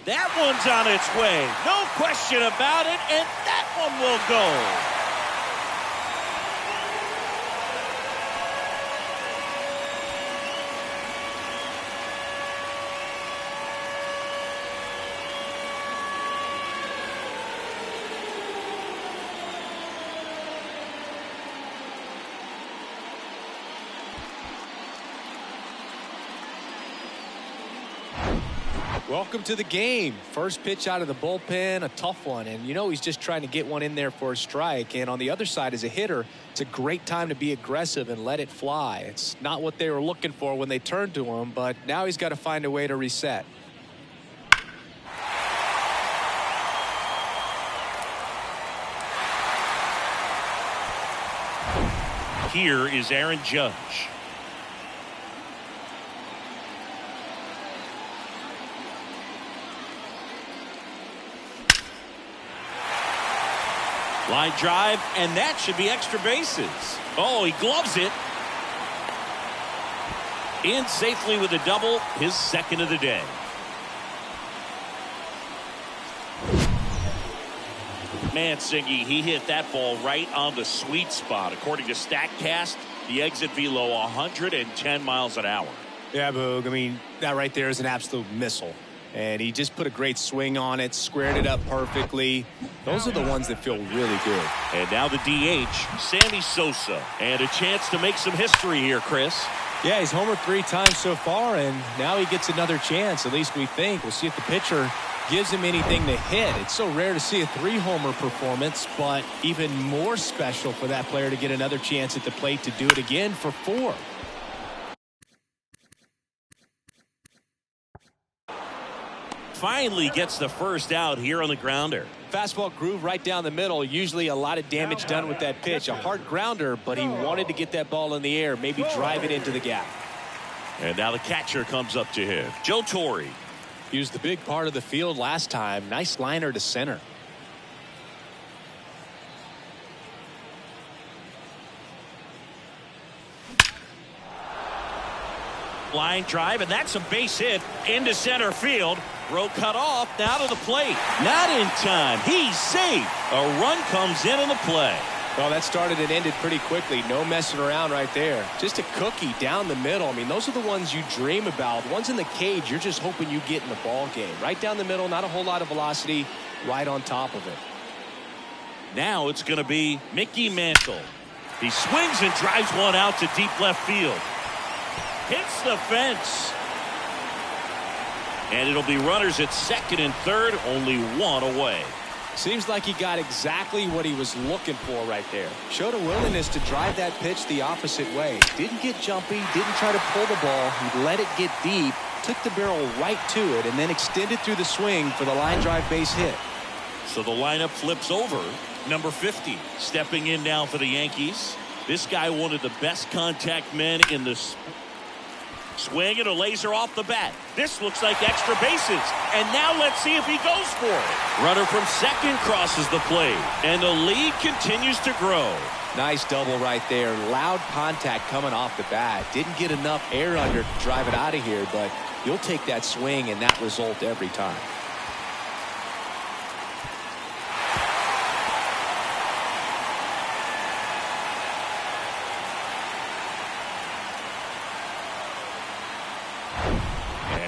That one's on its way. No question about it, and that one will go. Welcome to the game. First pitch out of the bullpen, a tough one. And, you know, he's just trying to get one in there for a strike. And on the other side, as a hitter, it's a great time to be aggressive and let it fly. It's not what they were looking for when they turned to him, but now he's got to find a way to reset. Here is Aaron Judge. Line drive, and that should be extra bases. Oh, he gloves it. In safely with a double, his 2nd of the day. Man, Singy, he hit that ball right on the sweet spot. According to StatCast, the exit velo 110 miles an hour. Yeah, Boog. I mean, that right there is an absolute missile. And he just put a great swing on it, squared it up perfectly. Those are the ones that feel really good. And now the DH, Sammy Sosa. And a chance to make some history here, Chris. Yeah, he's homered 3 times so far, and now he gets another chance, at least we think. We'll see if the pitcher gives him anything to hit. It's so rare to see a 3-homer performance, but even more special for that player to get another chance at the plate to do it again for 4. Finally gets the first out here on the grounder. Fastball groove right down the middle. Usually a lot of damage done with that pitch. A hard grounder, but he wanted to get that ball in the air, maybe drive it into the gap. And now the catcher comes up to him, Joe Torre. He was the big part of the field last time. Nice liner to center. Line drive, and that's a base hit into center field. Throw cut off, now to the plate. Not in time. He's safe. A run comes in the play. Well, that started and ended pretty quickly. No messing around right there. Just a cookie down the middle. I mean, those are the ones you dream about. Ones in the cage, you're just hoping you get in the ball game. Right down the middle, not a whole lot of velocity, right on top of it. Now it's going to be Mickey Mantle. He swings and drives one out to deep left field. Hits the fence. And it'll be runners at second and third, only one away. Seems like he got exactly what he was looking for right there. Showed a willingness to drive that pitch the opposite way. Didn't get jumpy, didn't try to pull the ball. He let it get deep, took the barrel right to it, and then extended through the swing for the line drive base hit. So the lineup flips over. Number 50 stepping in now for the Yankees. This guy, one of the best contact men in the swing, and a laser off the bat. This looks like extra bases. And now let's see if he goes for it. Runner from second crosses the plate. And the lead continues to grow. Nice double right there. Loud contact coming off the bat. Didn't get enough air under to drive it out of here, but you'll take that swing and that result every time.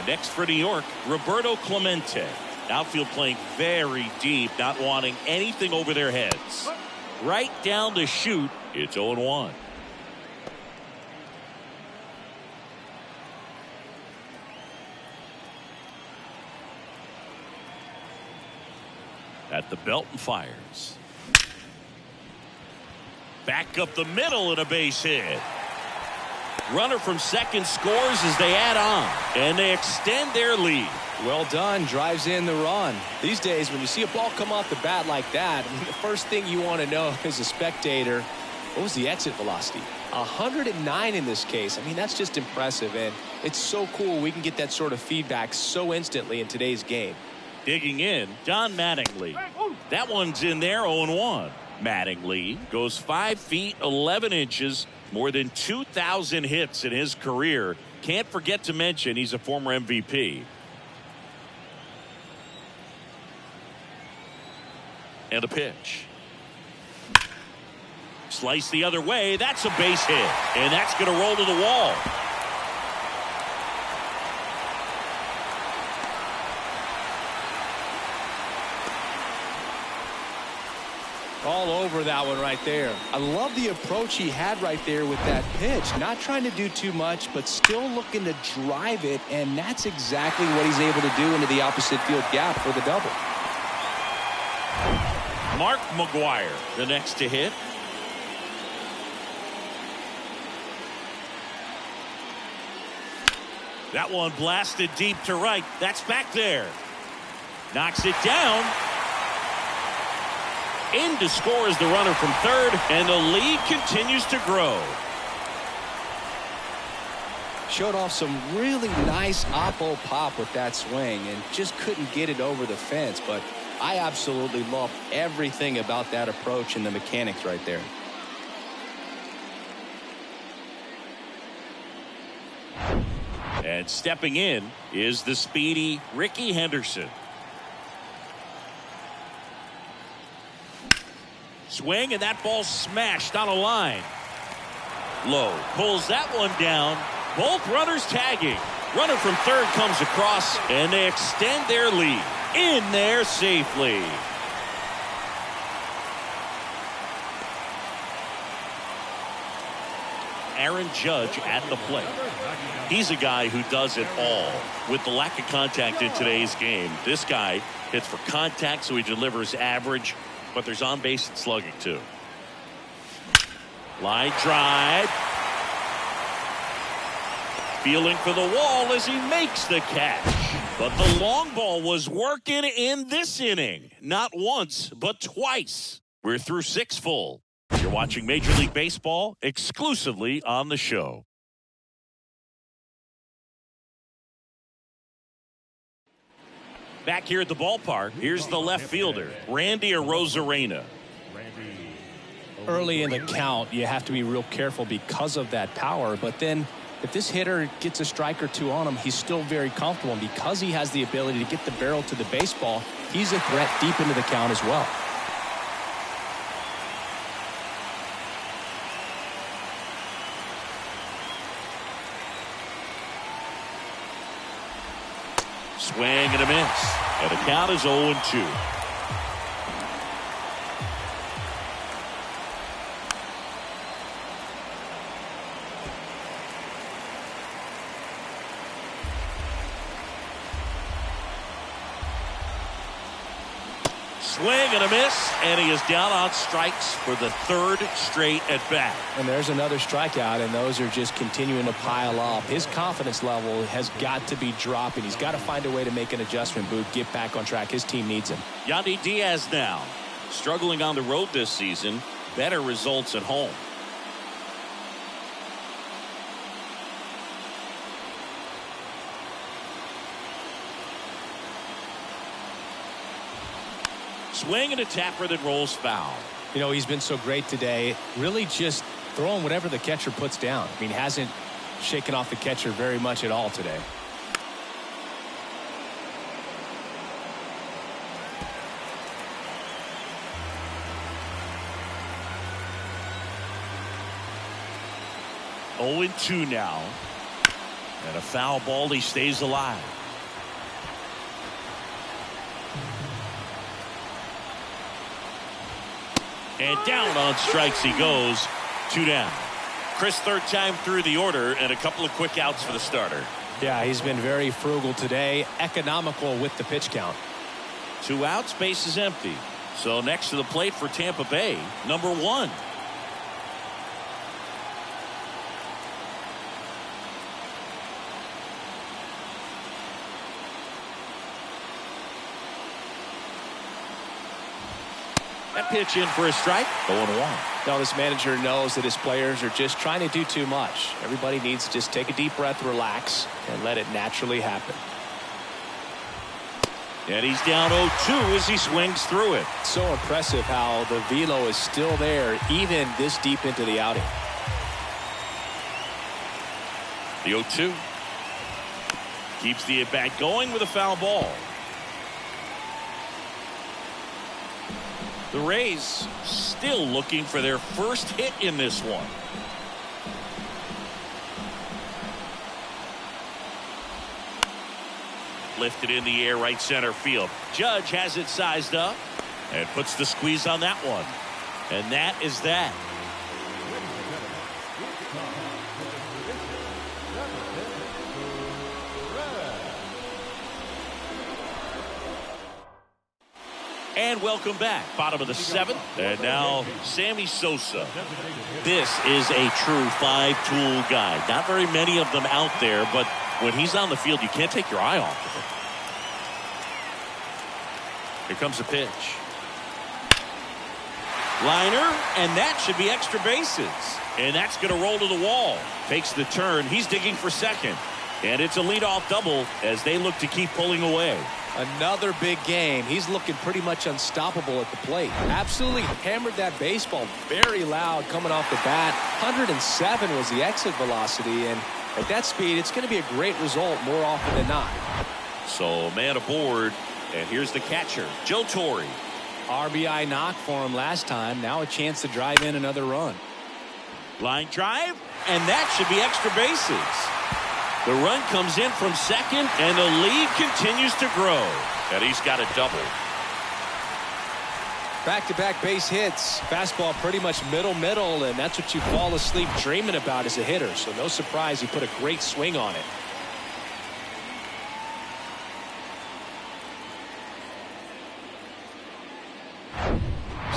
Next for New York, Roberto Clemente. Outfield playing very deep, not wanting anything over their heads. Right down the chute, it's 0-1. At the belt and fires. Back up the middle and a base hit. Runner from second scores as they add on, and they extend their lead. Well done. Drives in the run. These days, when you see a ball come off the bat like that, I mean, the first thing you want to know as a spectator, what was the exit velocity? 109 in this case. I mean, that's just impressive, and it's so cool we can get that sort of feedback so instantly in today's game. Digging in, Don Mattingly. That one's in there, 0-1. Mattingly goes 5 feet 11 inches, more than 2,000 hits in his career. Can't forget to mention he's a former MVP. And a pitch. Slice the other way. That's a base hit. And that's going to roll to the wall. All over that one right there. I love the approach he had right there with that pitch. Not trying to do too much, but still looking to drive it, and that's exactly what he's able to do into the opposite field gap for the double. Mark McGwire, the next to hit. That one blasted deep to right. That's back there. Knocks it down. In to score is the runner from third, and the lead continues to grow. Showed off some really nice oppo pop with that swing and just couldn't get it over the fence, but I absolutely love everything about that approach and the mechanics right there. And stepping in is the speedy Ricky Henderson. Swing, and that ball smashed on a line. Low pulls that one down. Both runners tagging. Runner from third comes across, and they extend their lead. In there safely. Aaron Judge at the plate. He's a guy who does it all. With the lack of contact in today's game, this guy hits for contact, so he delivers average, but there's on base and slugging too. Line drive. Feeling for the wall as he makes the catch. But the long ball was working in this inning. Not once, but twice. We're through 6 full. You're watching Major League Baseball exclusively on the show. Back here at the ballpark, here's the left fielder, Randy Arozarena. Early in the count, you have to be real careful because of that power, but then if this hitter gets a strike or two on him, he's still very comfortable. And because he has the ability to get the barrel to the baseball, he's a threat deep into the count as well. Swing and a miss. And the count is 0-2. Swing and a miss, and he is down on strikes for the third straight at bat. And there's another strikeout, and those are just continuing to pile up. His confidence level has got to be dropping. He's got to find a way to make an adjustment, Boog, get back on track. His team needs him. Yandy Diaz now struggling on the road this season. Better results at home. Swing and a tapper that rolls foul. You know, he's been so great today. Really just throwing whatever the catcher puts down. I mean, hasn't shaken off the catcher very much at all today. Oh, 0-2 now. And a foul ball. He stays alive. And down on strikes he goes. 2 down. Chris, third time through the order, and a couple of quick outs for the starter. Yeah, he's been very frugal today. Economical with the pitch count. 2 outs, base is empty. So next to the plate for Tampa Bay, number 1. That pitch in for a strike. 0-1. Now this manager knows that his players are just trying to do too much. Everybody needs to just take a deep breath, relax, and let it naturally happen. And he's down 0-2 as he swings through it. So impressive how the velo is still there even this deep into the outing. The 0-2 keeps the at-bat going with a foul ball. The Rays still looking for their first hit in this one. Lifted in the air, right center field. Judge has it sized up and puts the squeeze on that one. And that is that. And welcome back. Bottom of the 7th. And now Sammy Sosa. This is a true 5-tool guy. Not very many of them out there, but when he's on the field, you can't take your eye off of him. Here comes a pitch. Liner, and that should be extra bases. And that's going to roll to the wall. Takes the turn. He's digging for second. And it's a leadoff double as they look to keep pulling away. Another big game. He's looking pretty much unstoppable at the plate. Absolutely hammered that baseball very loud coming off the bat. 107 was the exit velocity, and at that speed, it's going to be a great result more often than not. So man aboard, and here's the catcher, Joe Torre. RBI knock for him last time. Now a chance to drive in another run. Line drive, and that should be extra bases. The run comes in from second, and the lead continues to grow. And he's got a double. Back-to-back base hits. Fastball pretty much middle, and that's what you fall asleep dreaming about as a hitter. So no surprise he put a great swing on it.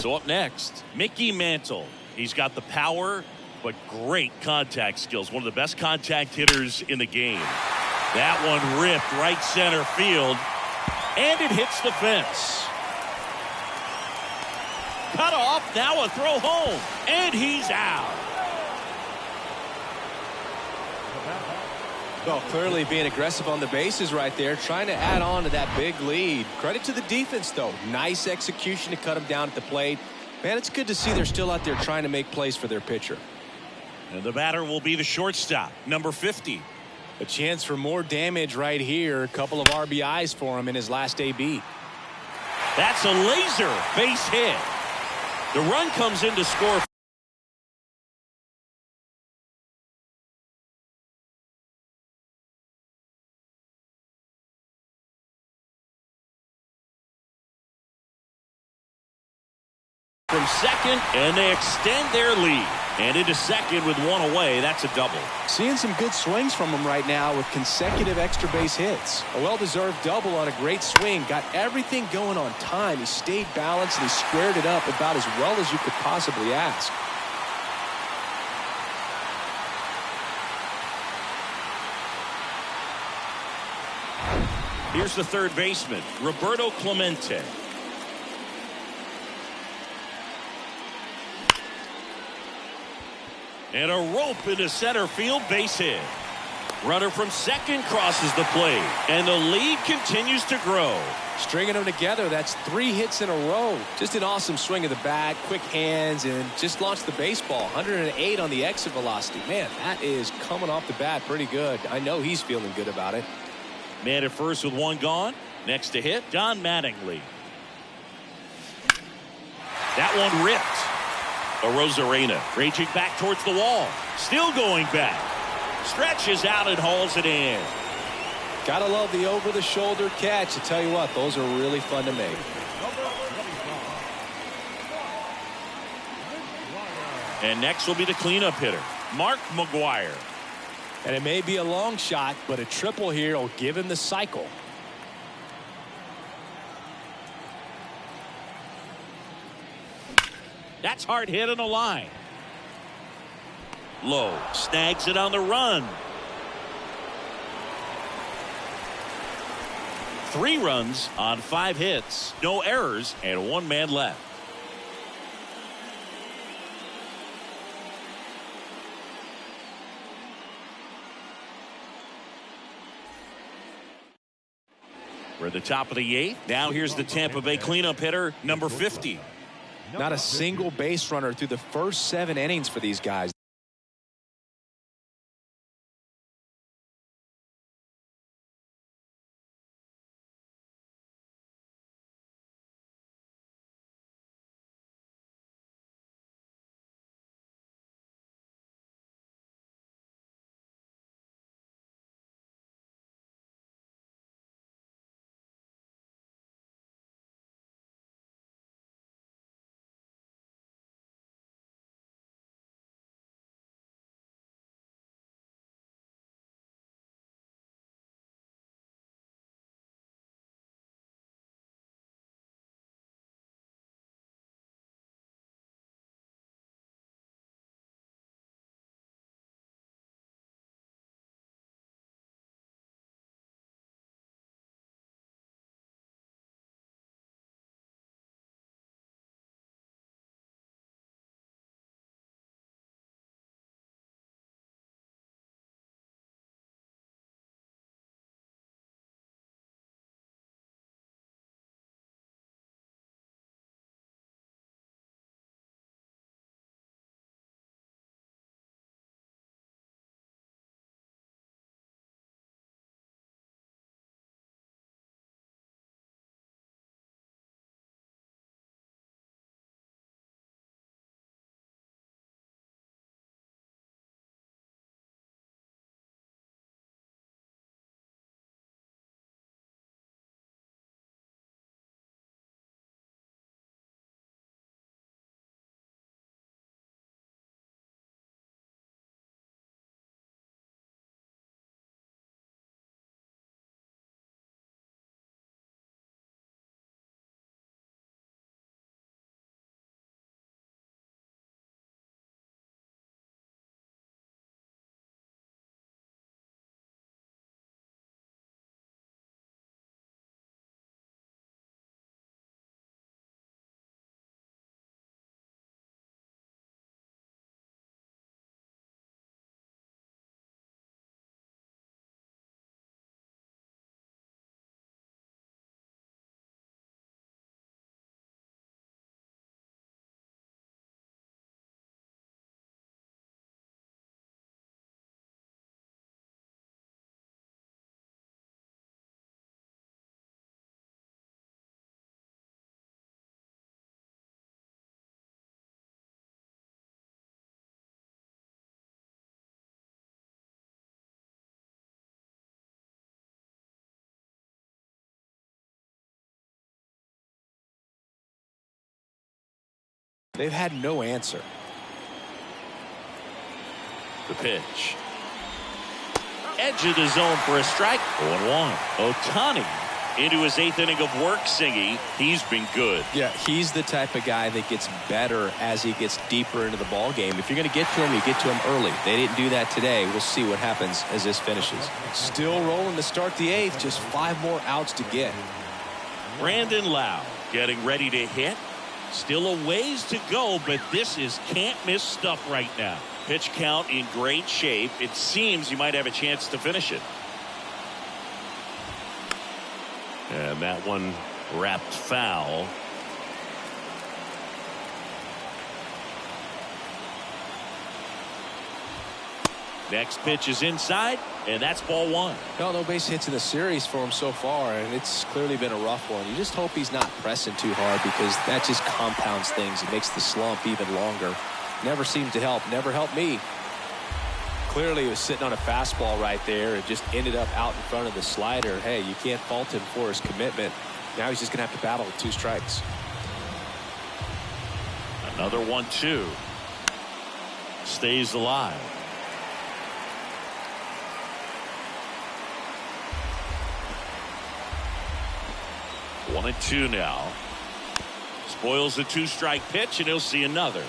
So up next, Mickey Mantle. He's got the power, but great contact skills. One of the best contact hitters in the game. That one ripped right center field, and it hits the fence. Cut off, now a throw home, and he's out. Well, clearly being aggressive on the bases right there, trying to add on to that big lead. Credit to the defense, though. Nice execution to cut him down at the plate. Man, it's good to see they're still out there trying to make plays for their pitcher. And the batter will be the shortstop, number 50. A chance for more damage right here. A couple of RBIs for him in his last AB. That's a laser base hit. The run comes in to score. From second, and they extend their lead. And into second with one away. That's a double. Seeing some good swings from him right now with consecutive extra base hits. A well-deserved double on a great swing. Got everything going on time. He stayed balanced and he squared it up about as well as you could possibly ask. Here's the third baseman, Roberto Clemente. And a rope into center field, base hit. Runner from second crosses the plate, and the lead continues to grow. Stringing them together, that's 3 hits in a row. Just an awesome swing of the bat, quick hands, and just launched the baseball. 108 on the exit velocity. Man, that is coming off the bat pretty good. I know he's feeling good about it. Man at first with one gone. Next to hit, Don Mattingly. That one ripped. Arozarena raging back towards the wall. Still going back. Stretches out and hauls it in. Gotta love the over-the-shoulder catch. I tell you what, those are really fun to make. And next will be the cleanup hitter, Mark McGwire. And it may be a long shot, but a triple here will give him the cycle. That's hard hit on the line. Low snags it on the run. 3 runs on 5 hits, no errors, and 1 man left. We're at the top of the 8th. Now here's the Tampa Bay cleanup hitter, number 50. Not a single base runner through the first 7 innings for these guys. They've had no answer. The pitch. Edge of the zone for a strike. 0-1. Ohtani into his 8th inning of work, Singy. He's been good. Yeah, he's the type of guy that gets better as he gets deeper into the ball game. If you're going to get to him, you get to him early. They didn't do that today. We'll see what happens as this finishes. Still rolling to start the 8th. Just 5 more outs to get. Brandon Lau getting ready to hit. Still a ways to go, but this is can't miss stuff right now. Pitch count in great shape. It seems you might have a chance to finish it. And that one wrapped foul. Next pitch is inside, and that's ball 1. No base hits in the series for him so far, and it's clearly been a rough one. You just hope he's not pressing too hard, because that just compounds things. It makes the slump even longer. Never seemed to help. Never helped me. Clearly, he was sitting on a fastball right there. It just ended up out in front of the slider. Hey, you can't fault him for his commitment. Now he's just going to have to battle with 2 strikes. Another 1-2. Stays alive. One and 2 now. Spoils the 2-strike pitch, and he'll see another.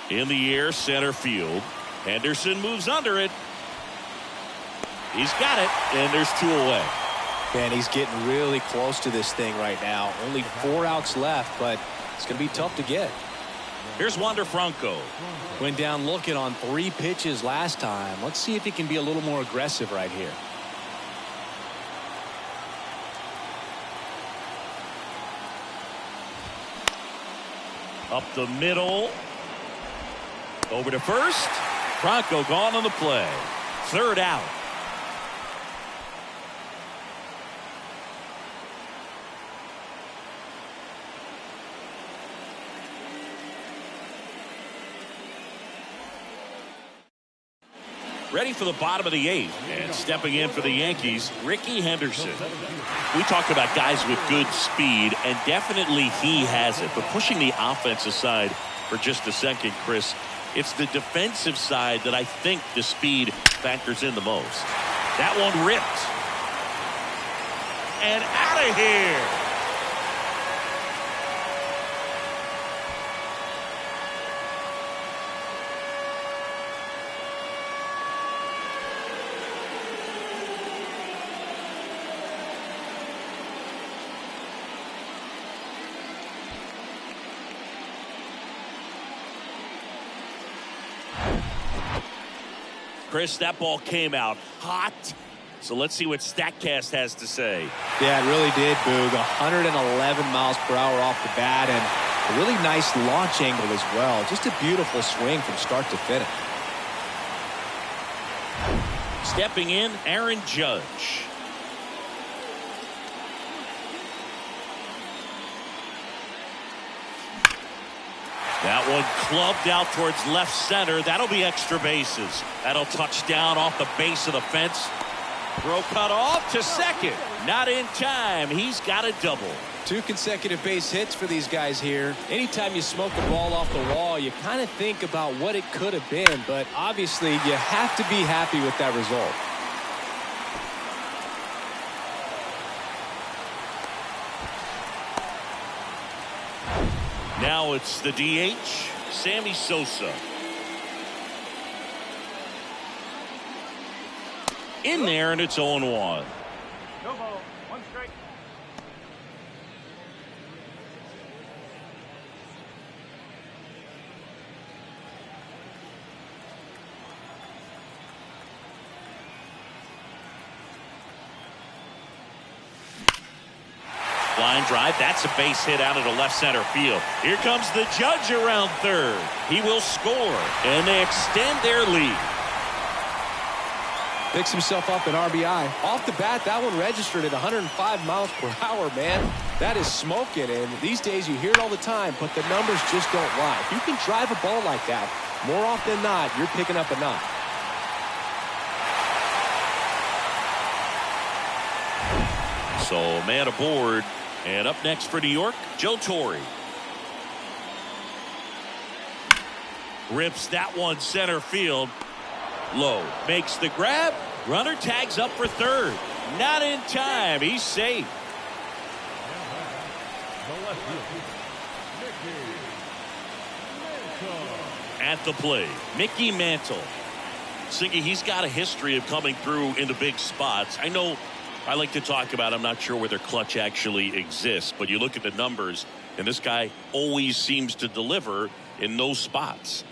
In the air, center field. Henderson moves under it. He's got it, and there's 2 away. Man, he's getting really close to this thing right now. Only 4 outs left, but it's going to be tough to get. Here's Wander Franco. Went down looking on 3 pitches last time. Let's see if he can be a little more aggressive right here. Up the middle. Over to first. Franco gone on the play. 3rd out. Ready for the bottom of the 8th. And stepping in for the Yankees, Ricky Henderson. We talk about guys with good speed, and definitely he has it. But pushing the offense aside for just a second, Chris, it's the defensive side that I think the speed factors in the most. That one ripped. And out of here. Chris, that ball came out hot. So let's see what StatCast has to say. Yeah, it really did, Boog. 111 miles per hour off the bat, and a really nice launch angle as well. Just a beautiful swing from start to finish. Stepping in, Aaron Judge. That one clubbed out towards left center. That'll be extra bases. That'll touch down off the base of the fence. Throw cut off to second. Not in time. He's got a double. 2 consecutive base hits for these guys here. Anytime you smoke a ball off the wall, you kind of think about what it could have been, but obviously you have to be happy with that result. Now it's the DH, Sammy Sosa. In there, and it's 0-1. No ball, 1 strike. Line drive. That's a base hit out of the left center field. Here comes the Judge around third. He will score, and they extend their lead. Picks himself up an RBI. Off the bat, that one registered at 105 miles per hour, man. That is smoking, and these days you hear it all the time, but the numbers just don't lie. If you can drive a ball like that, more often than not, you're picking up a knock. So man aboard. And up next for New York, Joe Torre. Rips that one center field. Low makes the grab. Runner tags up for third. Not in time. He's safe. At the plate, Mickey Mantle. Singy, he's got a history of coming through into big spots. I know I like to talk about, I'm not sure whether clutch actually exists, but you look at the numbers, and this guy always seems to deliver in those spots.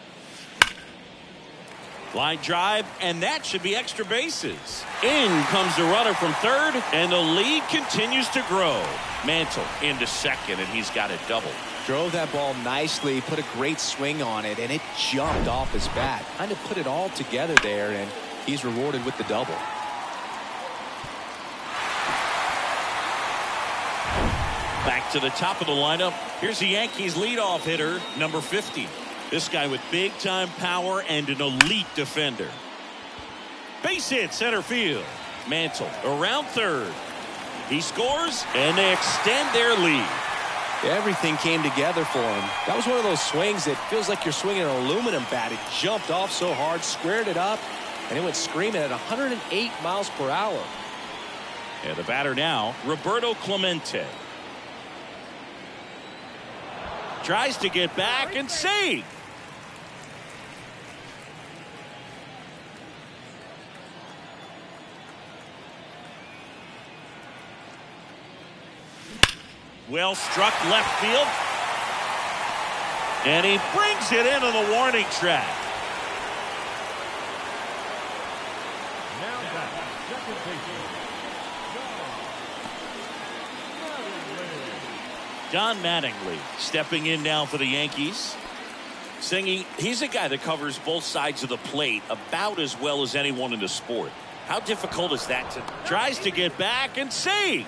Line drive, and that should be extra bases. In comes the runner from third, and the lead continues to grow. Mantle into second, and he's got it double. Drove that ball nicely, put a great swing on it, and it jumped off his bat. Kind of put it all together there, and he's rewarded with the double. Back to the top of the lineup. Here's the Yankees leadoff hitter, number 50. This guy with big-time power and an elite defender. Base hit center field. Mantle around third. He scores, and they extend their lead. Everything came together for him. That was one of those swings that feels like you're swinging an aluminum bat. It jumped off so hard, squared it up, and it went screaming at 108 miles per hour. And the batter now, Roberto Clemente. Tries to get back and save. Well struck left field. And he brings it into the warning track. Now back, second baseman, Don Mattingly stepping in now for the Yankees. Singy, he's a guy that covers both sides of the plate about as well as anyone in the sport. How difficult is that to tries to get back and save?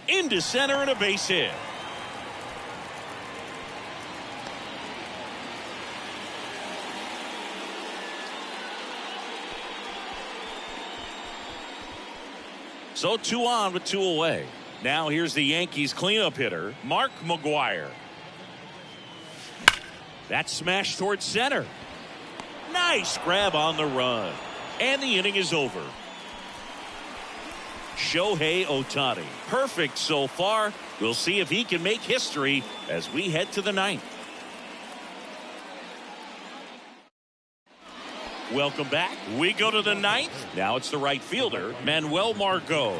Into center and a base hit. So 2 on with 2 away. Now here's the Yankees cleanup hitter, Mark McGwire. That smash towards center. Nice grab on the run. And the inning is over. Shohei Ohtani. Perfect so far. We'll see if he can make history as we head to the 9th. Welcome back. We go to the 9th. Now it's the right fielder, Manuel Margot.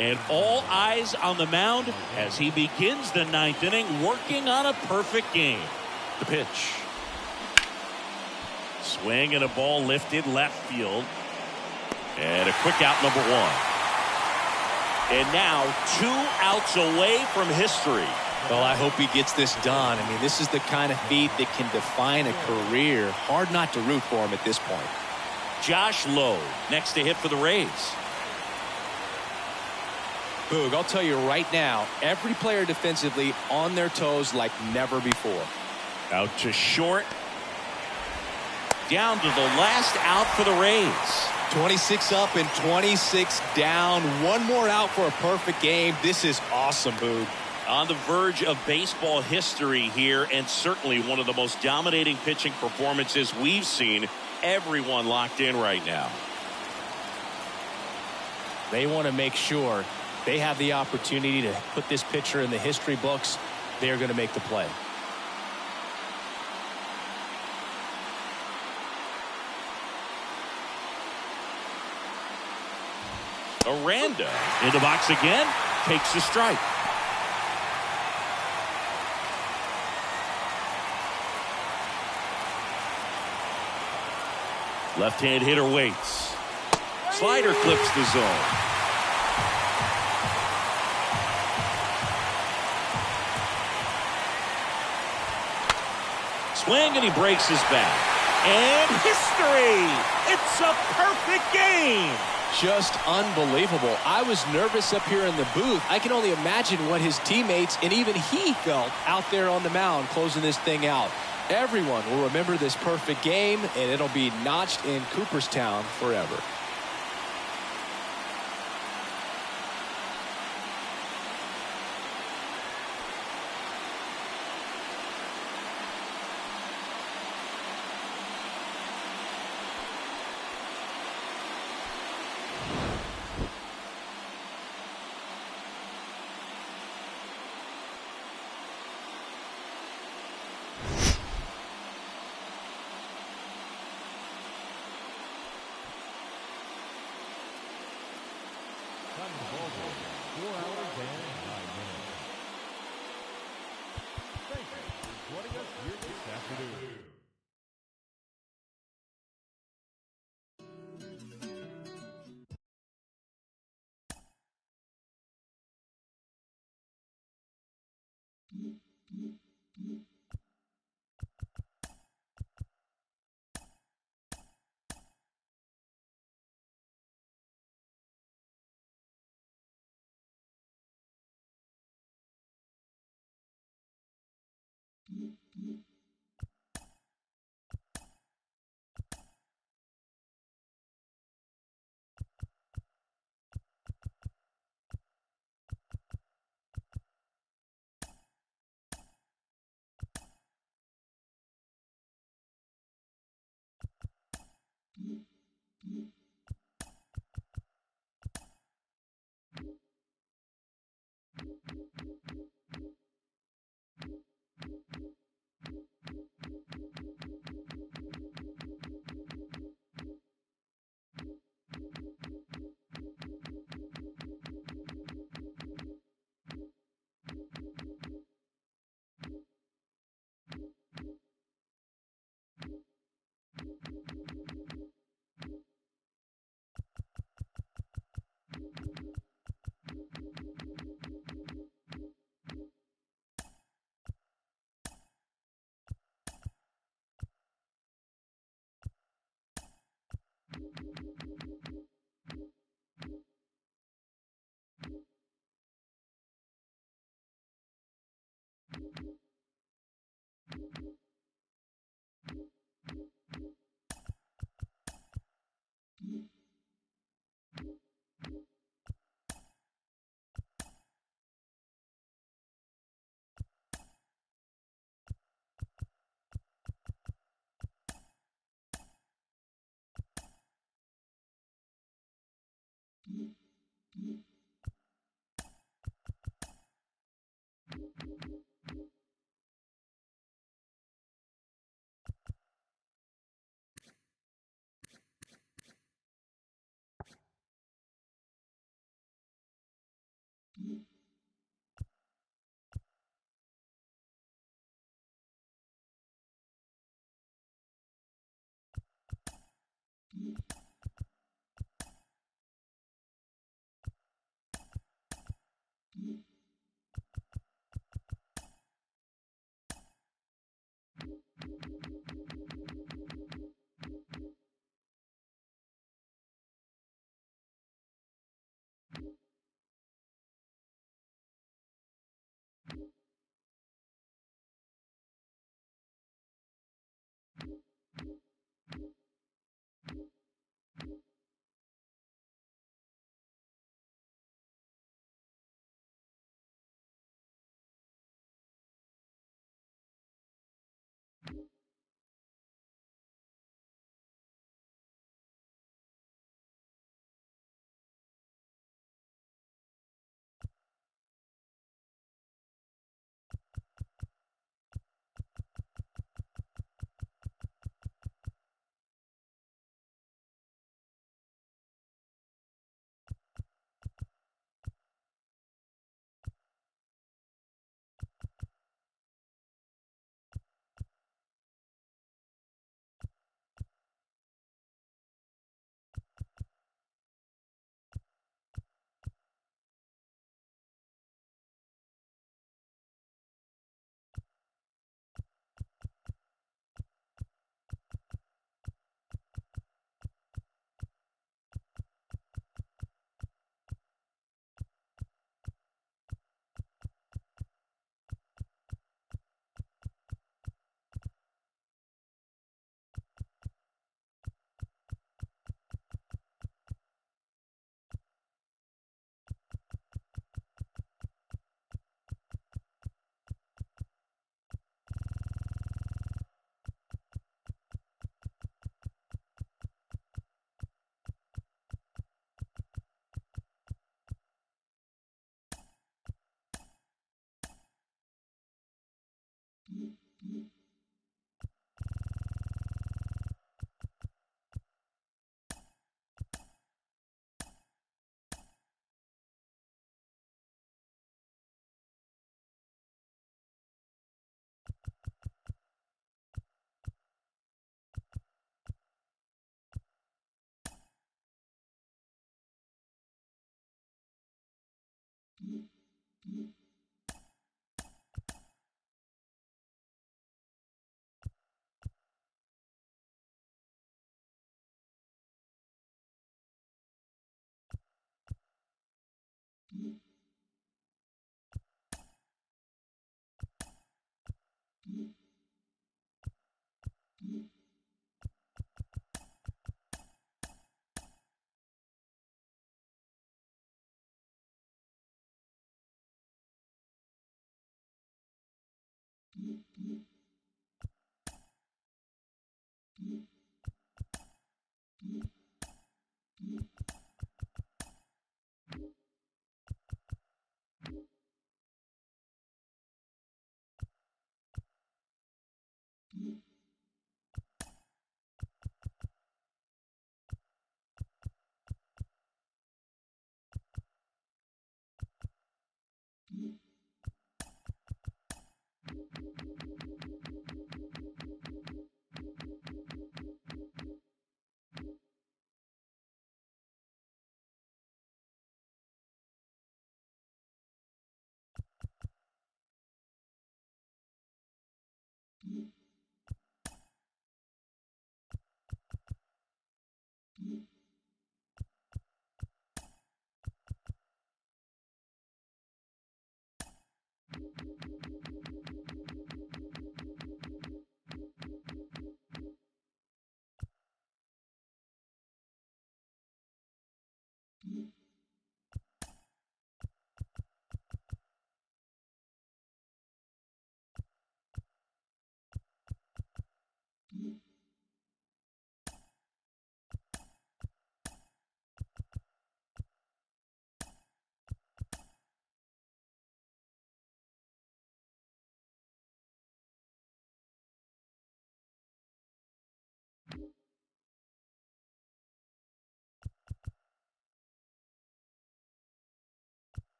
And all eyes on the mound as he begins the 9th inning, working on a perfect game. The pitch. Swing and a ball lifted left field. And a quick out, number 1. And now 2 outs away from history. Well, I hope he gets this done. I mean, this is the kind of feat that can define a career. Hard not to root for him at this point. Josh Lowe next to hit for the Rays. Boog, I'll tell you right now, every player defensively on their toes like never before. Out to short. Down to the last out for the Rays. 26 up and 26 down. One more out for a perfect game. This is awesome, Boog. On the verge of baseball history here, and certainly one of the most dominating pitching performances we've seen. Everyone locked in right now. They want to make sure they have the opportunity to put this pitcher in the history books. They're going to make the play. Aranda in the box again, takes the strike. Left-hand hitter waits. Slider clips the zone. Swing and he breaks his back. And history! It's a perfect game! Just unbelievable. I was nervous up here in the booth. I can only imagine what his teammates and even he felt out there on the mound closing this thing out. Everyone will remember this perfect game, and it'll be notched in Cooperstown forever. Time of the ball game, 4 hours and 9 minutes. Thank you for joining us here this afternoon.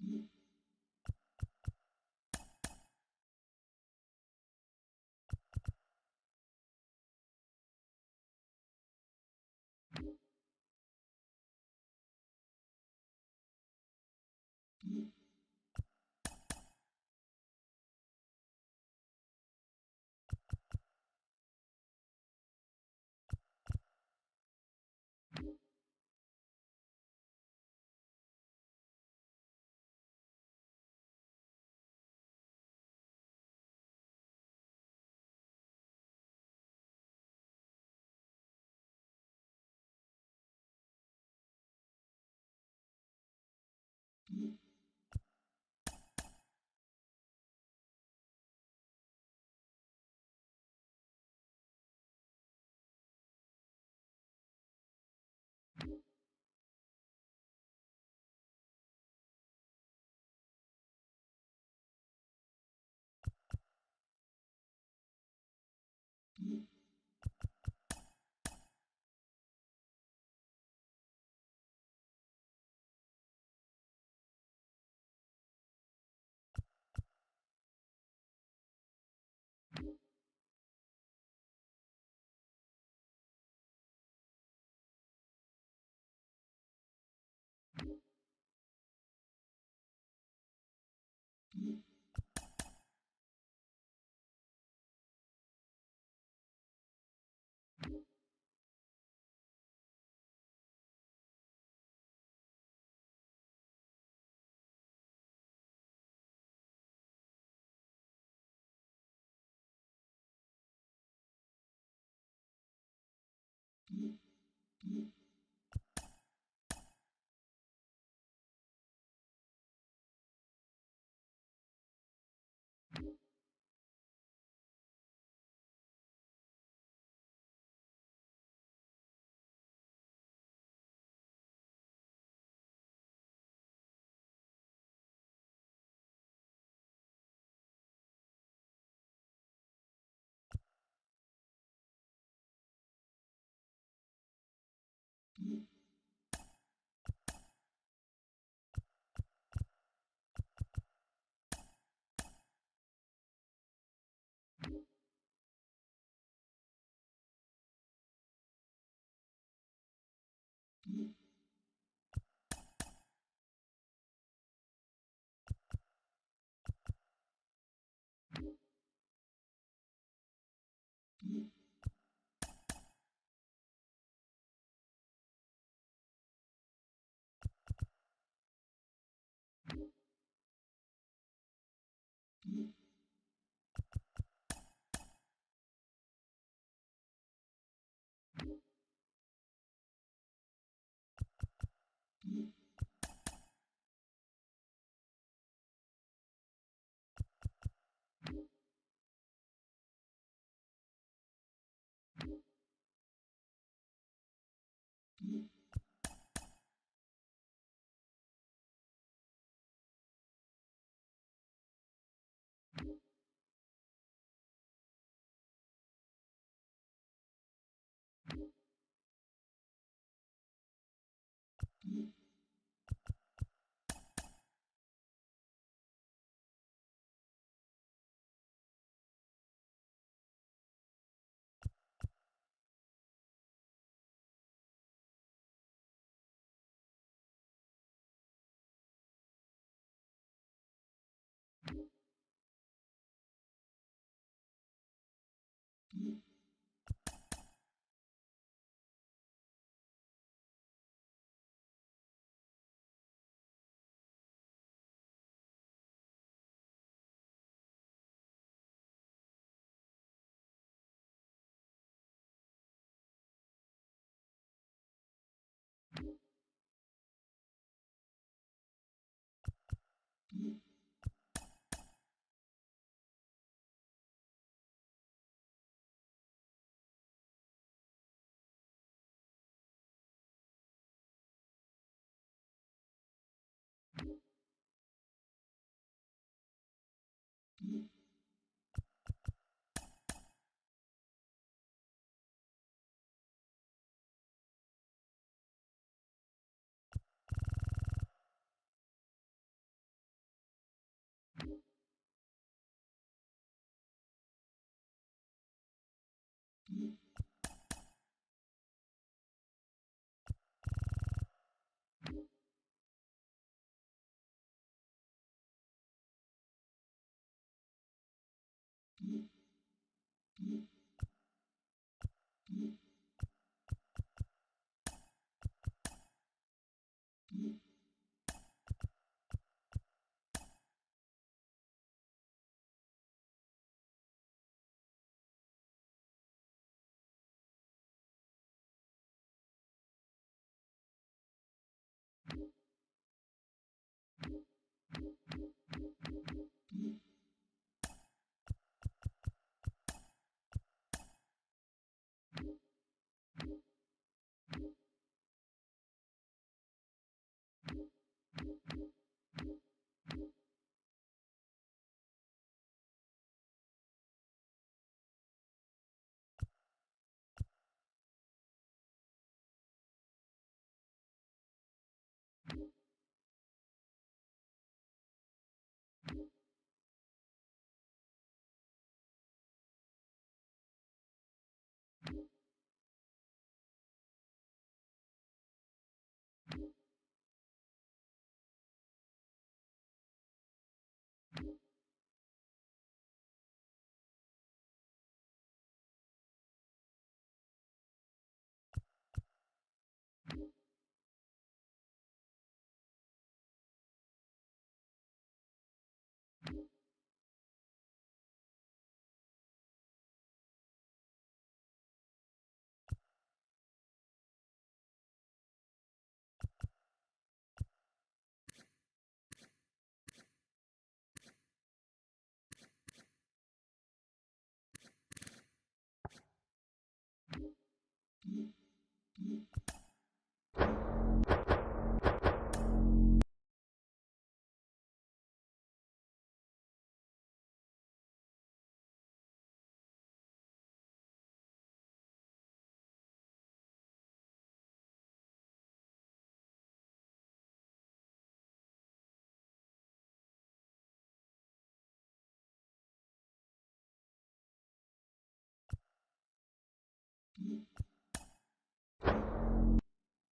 Mm-hmm.